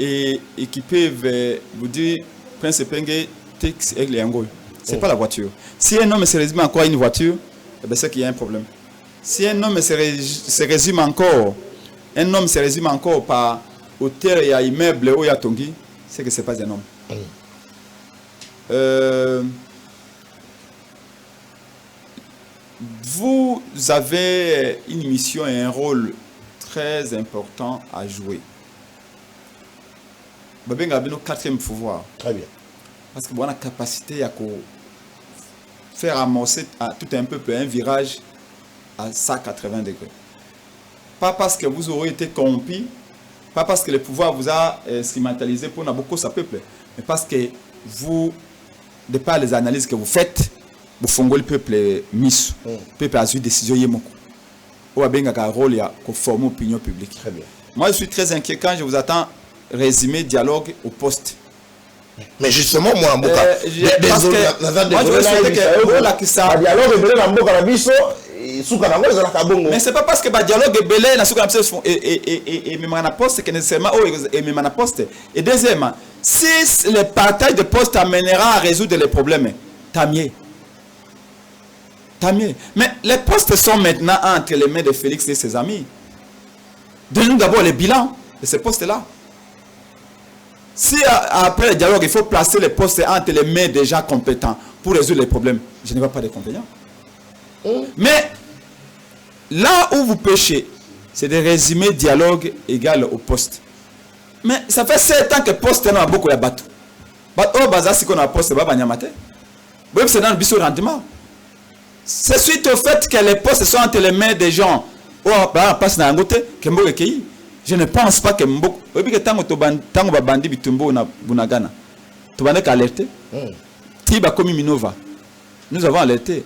Et qui peuvent vous dire, Prince Penge, Tex et Léango. C'est pas la voiture. Si un homme se résume encore à une voiture, c'est qu'il y a un problème. Si un homme se résume encore par hôtel et à immeuble ou à Tongi, c'est que ce n'est pas un homme. Vous avez une mission et un rôle très important à jouer. Vous avez le 4e pouvoir. Très bien. Parce que vous avez la capacité à faire amorcer à tout un peuple un virage à 180 degrés. Pas parce que vous aurez été corrompu, pas parce que le pouvoir vous a instrumentalisé pour beaucoup ce peuple, mais parce que vous, de par les analyses que vous faites, vous fongez le peuple mis. Le peuple a eu des décisions. Vous avez un rôle pour former l'opinion publique. Très bien. Moi, je suis très inquiet quand je vous attends résumer dialogue au poste. Mais justement, moi, en Boka, désolé, mais c'est pas parce que le dialogue est belé, et même en poste, que nécessairement, et même en poste. Et deuxièmement, si le partage de poste amènera à résoudre les problèmes, tant mieux. Tant mieux. Mais les postes sont maintenant entre les mains de Félix et ses amis. Donnez-nous d'abord le bilan de ces postes-là. Si après le dialogue, il faut placer les postes entre les mains des gens compétents pour résoudre les problèmes, je ne vois pas d'inconvénient. Mais là où vous pêchez, c'est de résumer dialogue égal au poste. Mais ça fait 7 ans que poste n'a beaucoup de bateaux. Au bazar, si on a poste, c'est pas Banyamate. C'est dans le biseau rendement. C'est suite au fait que les postes sont entre les mains des gens. Passe dans un côté, je ne pense pas que Mboko. Et puis que tant que bandi bitumbo na bunagana. Tu vas être alerté. Tiba comme Minova. Nous avons alerté.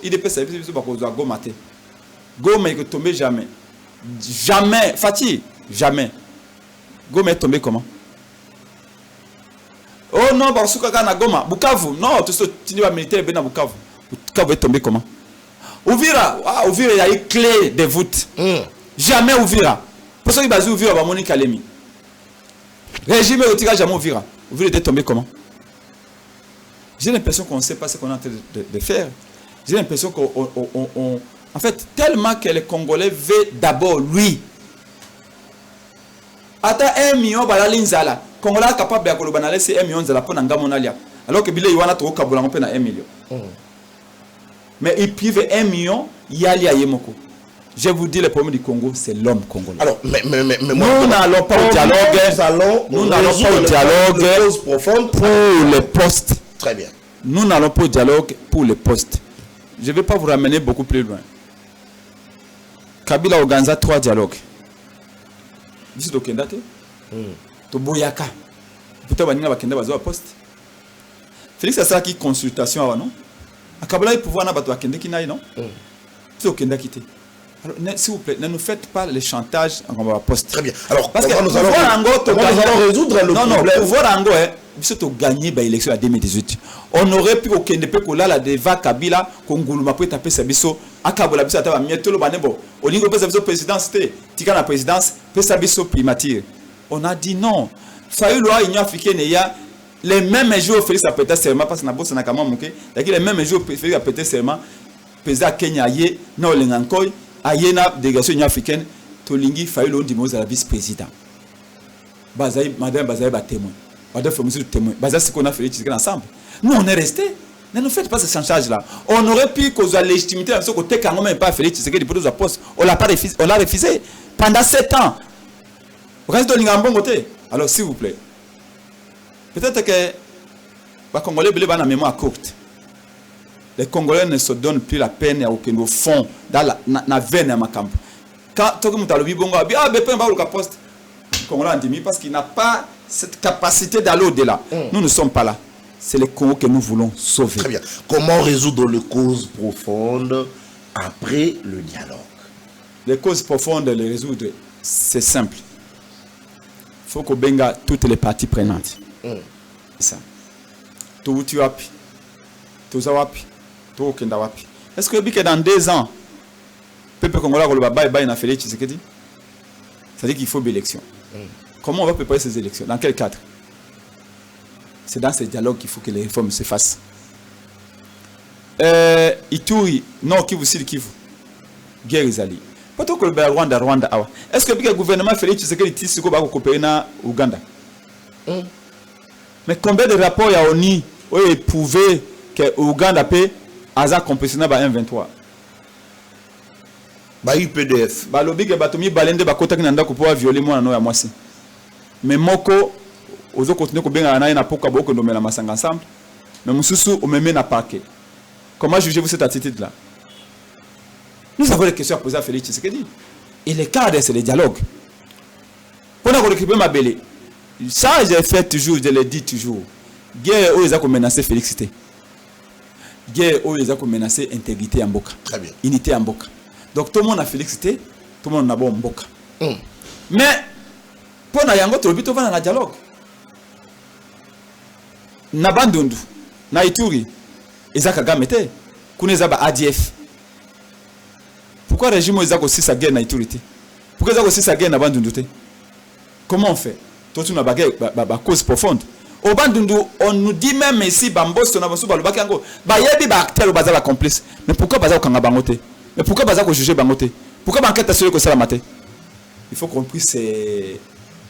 IDP service pour qu'on doit go mater. Go mais que tomber jamais. Jamais. Fatih. Jamais. Go mais tomber comment? Oh non, parce que quand on a Goma, Bukavu, non, tout ce qui est militaire, ben à Bukavu. Bukavu est tombé comment? Ouvira, Ouvira, il y a une clé de voûte. Jamais Ouvira. Pour ça qu'il va Ouvira, va Monique Kalemi. Régime au tirage jamais Ouvira. Ouvira était tombé comment? J'ai l'impression qu'on ne sait pas ce qu'on est en train de faire. J'ai l'impression qu'on. En fait, tellement que les Congolais veulent d'abord lui. Ata 1 million bala linzala. Congolais capable de koloba laisser 1 million zala pour nanga monalia. Alors que bile ywana to kabula ngompe na 1 million. Mais il prive 1 million yali ayemoko. Je vous dis, le problème du Congo, c'est l'homme congolais. Alors, mais nous n'allons pas au dialogue. Nous n'allons pas au dialogue pour les postes. Très bien. Nous n'allons pas au dialogue pour les postes. Je ne vais pas vous ramener beaucoup plus loin. Kabila organise 3 dialogues. Ici, au Kendate, au Boyaka. Peut-être que Kenda va avoir poste. Félix a ça qui consultation, non? À Kabila, il pouvoir n'abattre Kenda qui n'a non? C'est au Kenda qui alors, s'il vous plaît, ne nous faites pas les chantages en poste. Très bien. Alors, parce que nous allons résoudre le problème. Non, pouvoir Ango, surtout gagner l'élection en 2018. On aurait pu au Kendepe qu'on la deva Kabila, qu'on gouluma pour taper sa biso, à Kabola biso à mietto le banebo. Au niveau de la présidence, tika la présidence, peut sa biso primature. On a dit non. Fayu loi Union africaine, il y a les mêmes jours Félix a pété serment parce que na bosse na kama moké. Les mêmes jours Félix a pété serment. Président Kenya yé, na olengankoy. Ayena délégation union africaine tolingi faille l'on dimose à la vice-président. Bazaï madame Bazaï ba témoin. Madame fait monsieur témoin. Bazaï ce qu'on a fait ensemble. Nous on est resté. Ne nous faites pas ce chantage là. On aurait pu cause la légitimité à ce côté quand même pas Félix Tshisekedi pour nos postes. On l'a pas refusé, on l'a refusé pendant 7 ans. Reste de l'ingambon côté. Alors s'il vous plaît. Peut-être que les Congolais ont une mémoire courte. Les Congolais ne se donnent plus la peine au fond dans la veine à ma camp. Quand tu as le bibongo, poste. Les Congolais ont dit parce qu'il n'a pas cette capacité d'aller au-delà. Nous ne sommes pas là. C'est le Congo que nous voulons sauver. Très bien. Comment résoudre les causes profondes après le dialogue? Les causes profondes, les résoudre, c'est simple. Il faut qu'on benga toutes les parties prenantes. C'est ça. Tout tu as pu. Tout ça wapi. Est-ce que dans 2 ans, le peuple congolais va faire Félix Tshisekedi? C'est-à-dire qu'il faut une élection. Comment on va préparer ces élections? Dans quel cadre? C'est dans ces dialogues qu'il faut que les réformes se fassent. Ituri, non, Kivu, Sud Kivu. Guerre Izali. Pourquoi que le Rwanda. Est-ce que le gouvernement Félix Tshisekedi va coopérer avec Ouganda? Mais combien de rapports il y a ONU où il pouvait que Ouganda peut Aza compétition ba 1-23. Ba UPDF. Ba lobi ke batomi balende ba kota kinanda ko pouvoir violer moi na ya mwasi. Mais moko ozo continuer ko benga na poka boko ndomela masanga ensemble. Mais mususu o meme na parquet. Comment jugez-vous cette attitude là? Nous avons des questions à poser à Félix Tshisekedi. Et le cadre c'est le dialogue. Pour récupérer ma belle. Ça j'ai fait toujours, je le dis toujours. Guerre où ils ont menacé Félix Tshisekedi. Guerre où ils ont menacé intégrité en Mboka. Très bien. Unité en Mboka. Donc tout le monde a félicité, tout le monde a bon Mboka. Mais pour na yango to bito va na dialogue. Na Bandundu, na Ituri, ezaka gamete, kuneza ba ADF. Pourquoi le régime ezako si sa guerre na Ituri te? Pourquoi ezako si sa guerre na Bandundu te? Comment on fait? Toi tu na ba cause profonde. Au Bandundu, on nous dit même ici, Bambos, on a besoin de Bakango. Bayebi ba acteur baza ba complice. Mais pourquoi baza kanga bangote? Mais pourquoi baza ko juger bangote? Pourquoi banquette assuré que ça la maté? Il faut qu'on puisse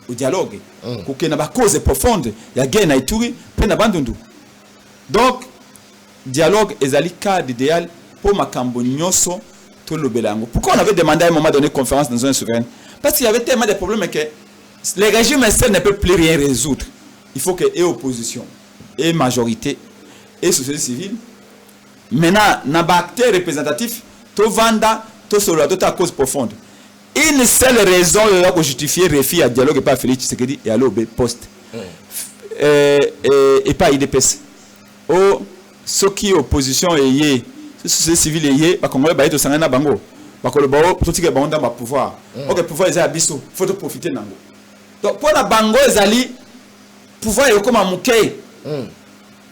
au dialogue. Pour qu'il y ait une cause profonde. Il y a guerre na Ituri, puis na Bandundu. Donc, dialogue est le cadre idéal pour Makambo Nyoso tout le Belango. Pourquoi on avait demandé à un moment donné conférence dans un souverain? Parce qu'il y avait tellement de problèmes que Le régime seul ne peut plus rien résoudre. Il faut que et opposition, et majorité, et société civile, maintenant, dans l'acteur représentatif, tout vanda, tout sur la cause profonde. Une seule raison pour justifier le refus à dialogue et pas Félix Tshisekedi et à l'OB poste. Et pas IDPS. Oh, ceux qui opposition et société civile et les Congolais baïto sangana bango. Parce que le bao tout ce qui est bon dans le pouvoir. Ok, pouvoir est abisso, faut te profiter nango. Donc pour la bango ezali pouvoir est comme un mouké.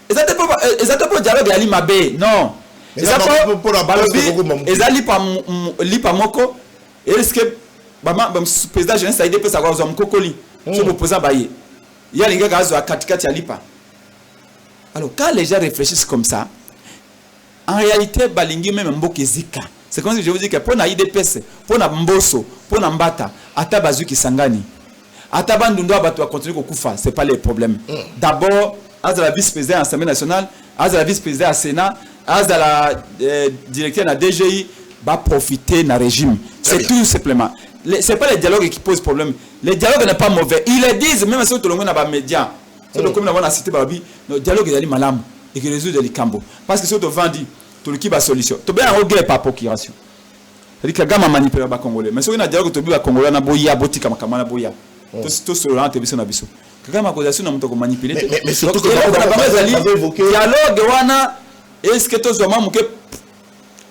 Exactement pour dialogue ali mabe. Non. Exactement pour la balobi ezali pas moko. Est-ce que le président jeunesse a été fait savoir aux Kokoli sur l'opposant Baye. Il y a les gars qui ont katikati alipa. Alors quand les gens réfléchissent comme ça, en réalité balingi même mboke zika. C'est comme si je vous dis que pour na IDPS, pour na mboso, pour na mbata, ata bazuki sangani. Ata bandundo abatu va continuer kokufa, c'est pas les problèmes. D'abord, à la vice-président à l'Assemblée nationale, à la vice-président à Sénat, à la directeur de la DGI va profiter d'un régime. C'est tout simplement. Ce n'est pas les dialogues qui posent problème. Les dialogues n'est pas mauvais. Ils le disent, même si tout le monde a des médias. Si le commun a cité Babi, le dialogue est malam et qui résout les cambo. Parce que si tu vends, tu le qui va solution. Tu bien regret par procuration. C'est-à-dire que la gamme a manipulé les Congolais. Mais si on a dialogue, tu as Congolais, na boya, botika, makamana boya. Tout sur le rang, tu as besoin d'abisso. Quand ma causation n'a pas manipulé. Mais surtout que dialogue, wana, est-ce que tu as vraiment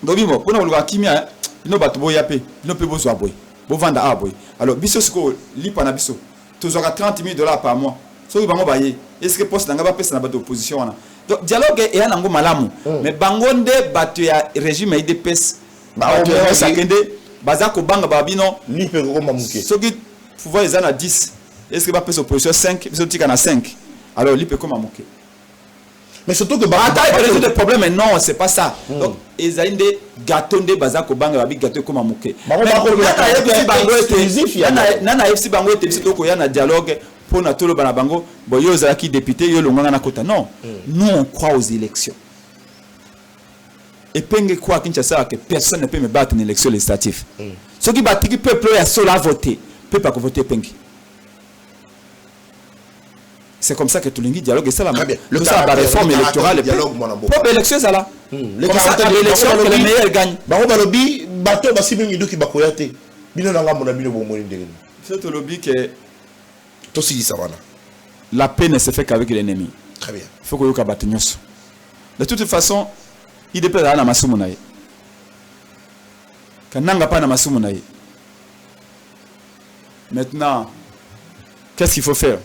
donc bon, pour nous kimia, nous bateau boya pe, nous peut besoin boy. Bo vendre à boy. Alors biso siko lipa na biso. Tu auras $30,000 par mois. So bango baye. Est-ce que poste n'anga pas pesa na bateau opposition wana. Donc dialogue est un ango malamu. Mais bangonde bateau ya régime IDPS. Ba o sakende bazako banga babino lipe ko mamuke. So qui pouvoir les ana 10. Est-ce que ba pesa opposition 5, biso tika na 5. Alors lipe ko mamuke. Mais surtout que résoudre des problèmes, mais non, c'est pas ça. Donc, ils ont des gâteaux de bazako banga babi gâteau comme amouké. Nana FC bango était petit donc il y a un dialogue pour na tolo bana bango boyo zaki député yo longanga na kota. Non, nous on croit aux élections. Et penge quoi Kinshasa que personne ne peut me battre en élection législative. Ceux qui battent qui peuple ya seul à voter, peut pas voter penge. C'est comme ça que tout le monde dialogue et ça la réforme électorale pour l'élection ça là. Comme ça l'élection que les meilleurs gagnent. Bango balobi bato basi mingi duki bakoyate. Bino nanga mona bino bomoni ndenge. C'est le lobby que to si ça wana. La paix ne se fait qu'avec l'ennemi. Très bien. Il faut que yoka battre nyonso. De toute façon, il dépend na masumu na ye. Kananga pa na masumu na ye. Maintenant, qu'est-ce qu'il faut faire?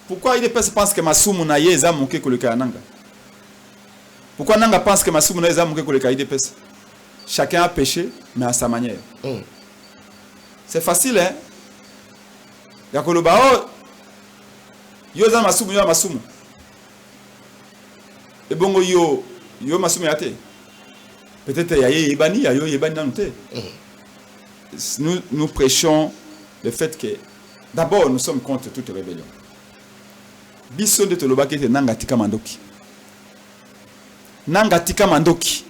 Pourquoi il pense que Masumu na ye za muke ko le kananga? Pourquoi Nanga pense que Masumu na ye za muke ko le IDPS? Chacun a péché, mais à sa manière. C'est facile, hein? Yakoloba oh yo za Masumu yo Masumu. Et bongo yo Masumu yate. Peut-être ya ye ibani ya yo ibani nanute. Nous prêchons le fait que d'abord nous sommes contre toute rébellion. Biso de toloba kete nanga tika mandoki. Nanga tika mandoki.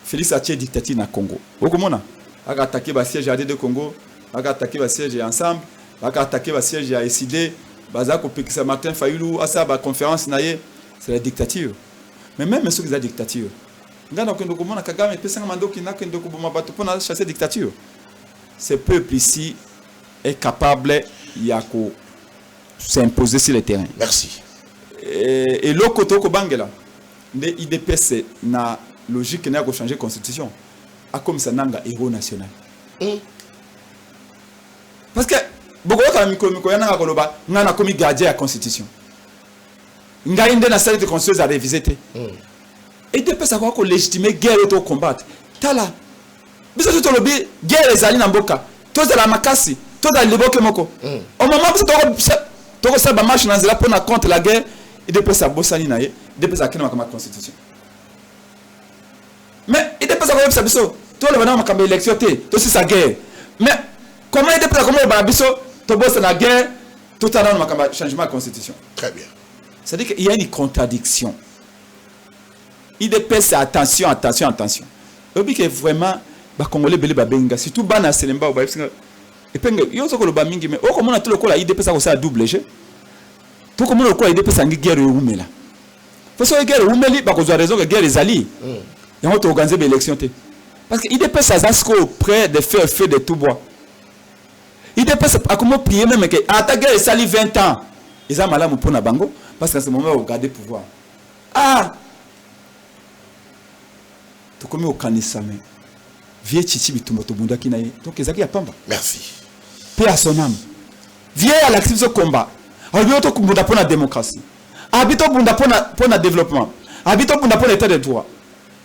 Félix a tué dictature na Congo. Okomona aka attaquer ba siège AD de Congo, aka attaquer ba siège ensemble, aka attaquer ba siège à SID, baza ko pekisa Martin Fayulu asa ba conférence naye, c'est la dictature. Mais même ceux qui ont la dictature. Ngana ko ndokomona Kagame pesa mandoki na ko ndoko boma bato pour chasser dictature. Ce peuple ici est capable yako s'imposer sur le terrain. Merci. Et l'autre côté, les IDPS na logique n'a pas changer la constitution. A comme ça nanga héros national. Parce que beaucoup de micro yana koloba ngana comme gardien la constitution. Ngainde na salle de constitution à réviser. Et IDPS a quoi légitimer guerre et combattre. Tala. Bisa tout le bi guerre les alliés na mboka. Tous de la makasi, tous dans le boke moko. Au moment où donc ça va marcher dans la pour contre la guerre et depuis ça bossani naie depuis ça kena ma constitution mais il depuis ça ça biso tout le monde ma élection té tout c'est sa guerre mais comment il depuis comment ba biso to bossa na guerre tout en ma changement de constitution. Très bien. C'est à dire qu'il y a une contradiction. Il dépêche attention et puis que vraiment ba congolais belé ba benga surtout bana selemba ba Et puis yo soko le bamingi mais comment on a tout le la IDP ça ko ça double jeu. Tout comment le ko IDP ça ngi guerre umela. Parce que guerre umeli ba ko raison que guerre les alliés. Et on to organiser l'élection té. Parce que IDP ça zasko près de faire feu de tout bois. IDP ça a comment prier même que ta guerre sali 20 ans. Ils ont malamu pour na bango parce qu'à ce moment on garder pouvoir. Ah to comme au kanisa mais vieux chichi bitumba to bunda kinaye donc ezaki ya pamba. Merci. Paix à son âme. Vieux à l'actif ce combat. Habito to bunda pour la démocratie. Habito bunda pour le développement. Habito bunda pour l'état de droit.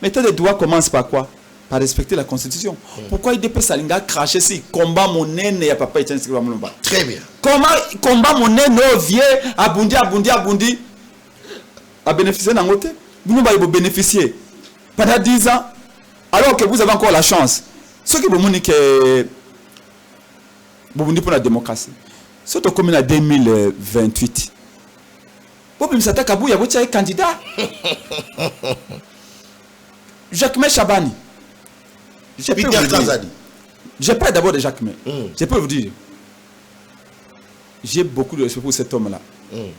L'état de droit commence par quoi? Par respecter la constitution. Pourquoi il dépêche Salinga cracher si combat mon nez et papa Etienne Tshisekedi Mulumba. Très bien. Comment combat mon nez vieux abundi a bénéficié d'un côté. Mulumba il va bénéficier pendant 10 ans alors que vous avez encore la chance. Ce qui vous montre que vous pour la démocratie. Surtout comme en 2028. Vous me savez que vous avez un candidat. Jacques Chabani. Je parle d'abord de Jacques May. Je peux vous dire. J'ai beaucoup de respect pour cet homme-là.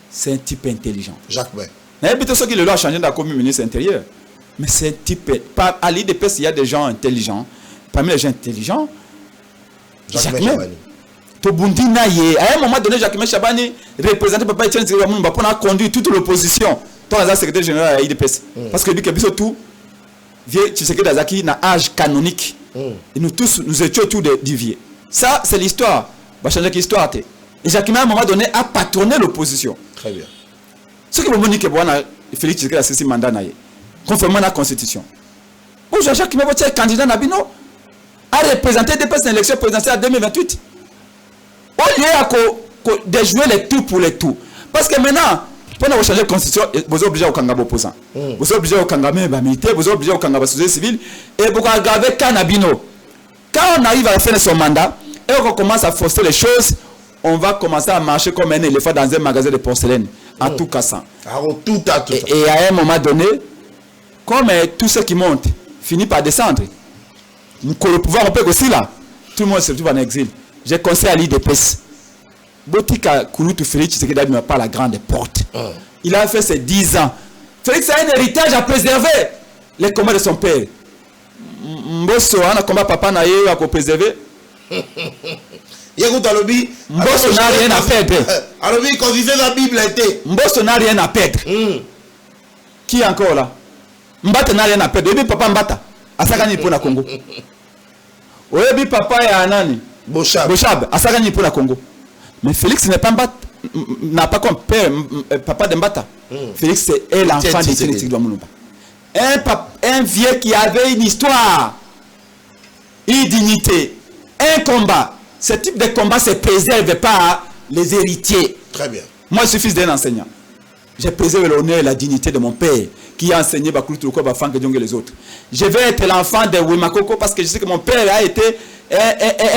C'est un type intelligent. Jacques May. Il y a plutôt ceux qui le ont changé dans le ministre intérieur. Mais c'est un type. À l'IDP, il y a des gens intelligents. Parmi les gens intelligents, Jacques May Chabani. Tobundi Naye. À un moment donné, Jacques May Chabani représentait Papa Etienne Tshisekedi Mulumba pour conduire toute l'opposition. Dans la secrétaire général à l'IDPS. Parce que lui, qui tout. Vieux Tshisekedi Azaki n'a âge canonique. Et nous tous, nous étions tous des vieux. Ça, c'est l'histoire. Va changer l'histoire. Et Jacques May, à un moment donné, a patronné l'opposition. Très bien. Ce qui veut dire que Félix Tshisekedi a cessé mandat, conformément à la Constitution. Où Jacques May, votre candidat Nabino, a représenté des élections présidentielles en 2028. Au lieu de jouer les tout pour les tout. Parce que maintenant, pour changer la constitution, vous êtes obligé au Kangaba opposant. Vous êtes obligé au Kangaba militaire, vous êtes obligé au Kangaba société civile. Et vous aggraver Kanabino. Quand on arrive à la fin de son mandat, et on commence à forcer les choses, on va commencer à marcher comme un éléphant dans un magasin de porcelaine, en tout cassant. Et à un moment donné, comme tous ceux qui montent finissent par descendre, le pouvoir on peut aussi là, tout le monde se retrouve en exil. J'ai conseillé à l'IDPS. Botika Kouloutou Félix Tshisekedi n'a pas la grande porte. Il a fait ses 10 ans. Félix a un héritage à préserver. Les combats de son père. Mbosso a un combat papa na yé à préserver. Mbosso n'a rien à perdre. Alors quand il fait la Bible était. Mbosso n'a rien à perdre. Qui est encore là? Mbata n'a rien à perdre. Oyebi papa Mbata. Asakani pour la Congo. Oyebi papa et Anani. Bochab. Asakani pour la Congo. Mais Félix n'a pas comme père, papa de Mbata. Félix est l'enfant de Tshisekedi Mulumba. Un vieux qui avait une histoire, une dignité, un combat. Ce type de combat ne se préserve pas les héritiers. Très bien. Moi, je suis fils d'un enseignant. J'ai préservé l'honneur et la dignité de mon père qui a enseigné Bakulutuko, Bafang et les autres. Je vais être l'enfant de Wimakoko parce que je sais que mon père a été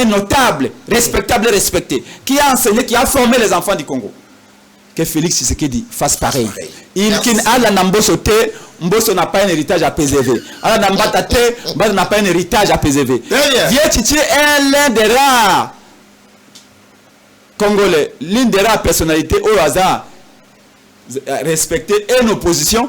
un notable, respectable et respecté, qui a enseigné, qui a formé les enfants du Congo. Que Félix Tshisekedi fasse pareil. Il Mbosso n'a pas un héritage à préserver. Allah n'a pas un héritage à préserver. Vieux Titi est l'un des rares Congolais, l'une des rares personnalités au hasard respectées et une opposition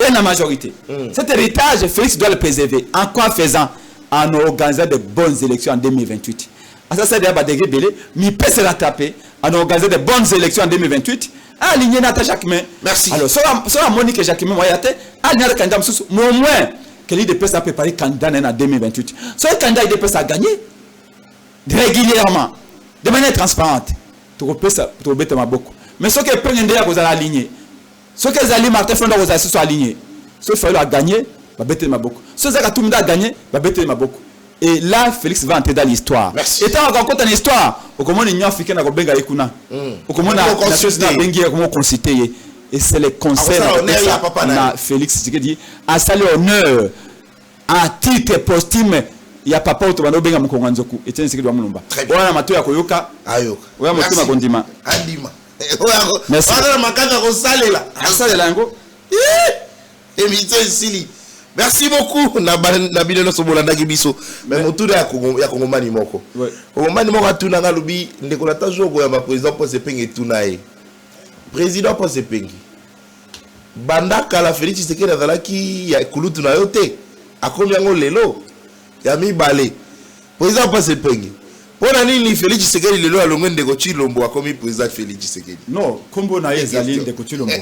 et la majorité. Cet héritage, Félix doit le préserver. En quoi faisant? En organisant de bonnes élections en 2028. Ça, c'est des belé, mais il peut se rattraper en organisant de bonnes élections en 2028. Aligner Nata Jacques May. Merci. Alors, sur la Monique Jacques May, aligner le candidat, mais au moins, que l'IDPS a préparé candidat en 2028. Sur le candidat, l'IDPS a gagné régulièrement, de manière transparente. Tu repètes ma beaucoup. Mais ce qui est premier, vous allez aligner. Ce que les alliés Martin Fondor, vous allez se aligner. Ce qu'il a gagné, va bêter ma beaucoup. Ce que tout le monde a gagné, va bêter ma beaucoup. Et là, Félix va entrer dans l'histoire. Et tant qu'on compte en histoire, au comment l'Union africaine a benga ekuna, au comment la nation a benga comment consulter. Et c'est le conseil de Félix Tshisekedi a salué honneur à titre posthume. Il y a papa automano benga mkonganzoku. Et tiens Tshisekedi Mulumba. Voilà mato ya koyoka. Ayoka. Voilà mato ma kondima. Andima. Merci. Voilà makanda ko salela. Salela ngo. Émission ici. Merci beaucoup. Nabile Sobolanda Gibiso. Mais mon tour est à Kongomani Moko. Kongomani Moko a tout dans le bi. Ndekolata Jogo ya président pour se penger tout nae. Président pour se penger. Banda kala Félix Tshisekedi azalaki ya kulutu na yote. Akomi yango lelo. Ya mi balé. Président pour se penger. Pour nini Félix Tshisekedi lelo alongo ndeko Chilombo akomi président Félix Tshisekedi. Non, Kombo na ezali ndeko Chilombo.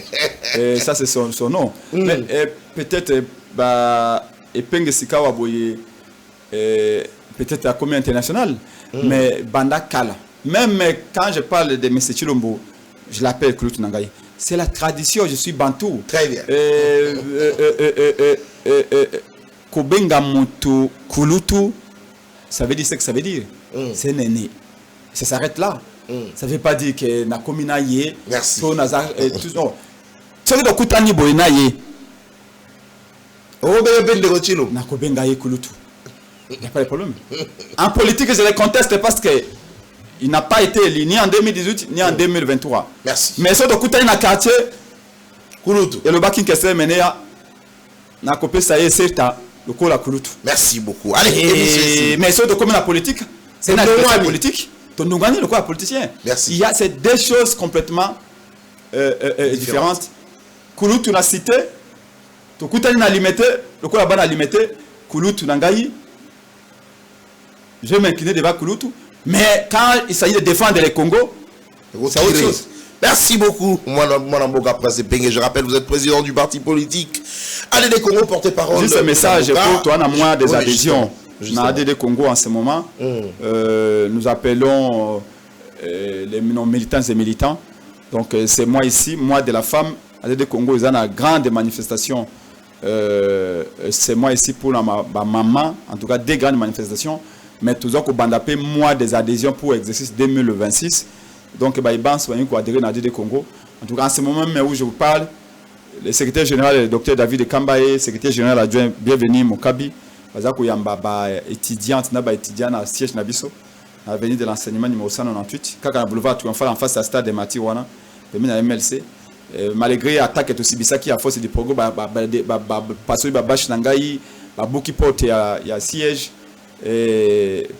Ça c'est son nom. Mais peut-être Epenge Sikawa boye peut-être à commun international, mais Banda Kala. Même quand je parle de M. Chilombo, je l'appelle Kulutu Nangaï. C'est la tradition, je suis bantou. Très bien. Kobenga Moto Kulutu, ça veut dire ce que ça veut dire. C'est néné. Ça s'arrête là. Ça ne veut pas dire que na komina ye. Merci. Non. Ça veut dire que Kutani boyena ye. Il n'y a pas de problème. En politique, je les conteste parce qu'il n'a pas été élu ni en 2018 ni en 2023. Merci. Mais ce qui est dans le quartier, et le bac qui est mené à la copie, ça y est, c'est le coup la Kulutu. Merci beaucoup. Allez, mais ce qui est dans la politique, c'est une adversaire politique. Ton Nougani, le quoi politicien. Merci. Il y a ces deux choses complètement différentes. Kulutu l'a cité. Tokutani na limité, le coup là-bas na limité, Kulutu Nangaï. Je vais m'incliner devant Kulutu. Mais quand il s'agit de défendre les Congo, c'est autre chose. Merci beaucoup. Je rappelle, vous êtes président du parti politique ADD Congo, porte-parole. Juste un message pour toi, on a moins des adhésions. Dans ADD Congo en ce moment, nous appelons les militants et militants. Donc c'est moi ici, moi de la femme, ADD Congo, ils ont une grande manifestation. C'est moi ici pour ma maman, en tout cas des grandes manifestations, mais toujours qu'au bandapé, moi des adhésions pour l'exercice 2026. Donc, ils vont adhérer à ADD Congo. En tout cas, en ce moment où je vous parle, le secrétaire général, le docteur David Kambaye, secrétaire général adjoint, bienvenue Mokabi, parce qu'il y a une étudiante, à siège Nabiso, à venir de l'enseignement numéro 198, quand on a boulevard triomphal en face à stade de Matiwana, de la MLC. Malgré l'attaque et aussi qui a force du programme, parce que Bash Nangaï, beaucoup porte il y a siège,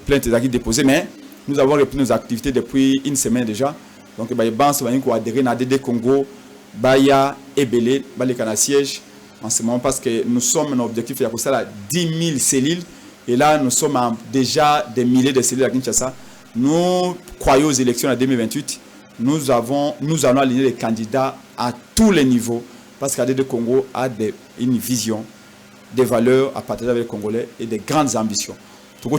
plainte d'acquis déposées, mais nous avons repris nos activités depuis une semaine déjà. Donc, les banques vont adhérer à ADD Congo, Baya et Belé, Balékana siège en ce moment parce que nous sommes un objectif, il y a 10 000 cellules et là nous sommes déjà des milliers de cellules à Kinshasa. Nous croyons aux élections en 2028. Nous allons aligner les candidats à tous les niveaux parce qu'ADD Congo a une vision, des valeurs à partager avec les Congolais et des grandes ambitions. Tout le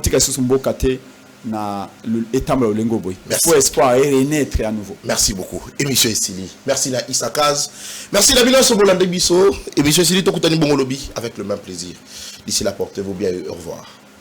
monde pour espoir et renaître à nouveau. Merci beaucoup. Émission Estili. Merci la Issakaz. Merci la Bilan Sobolande Bisso. Émission Estili Tokutani Bongolobi avec le même plaisir. D'ici là, portez-vous bien et au revoir.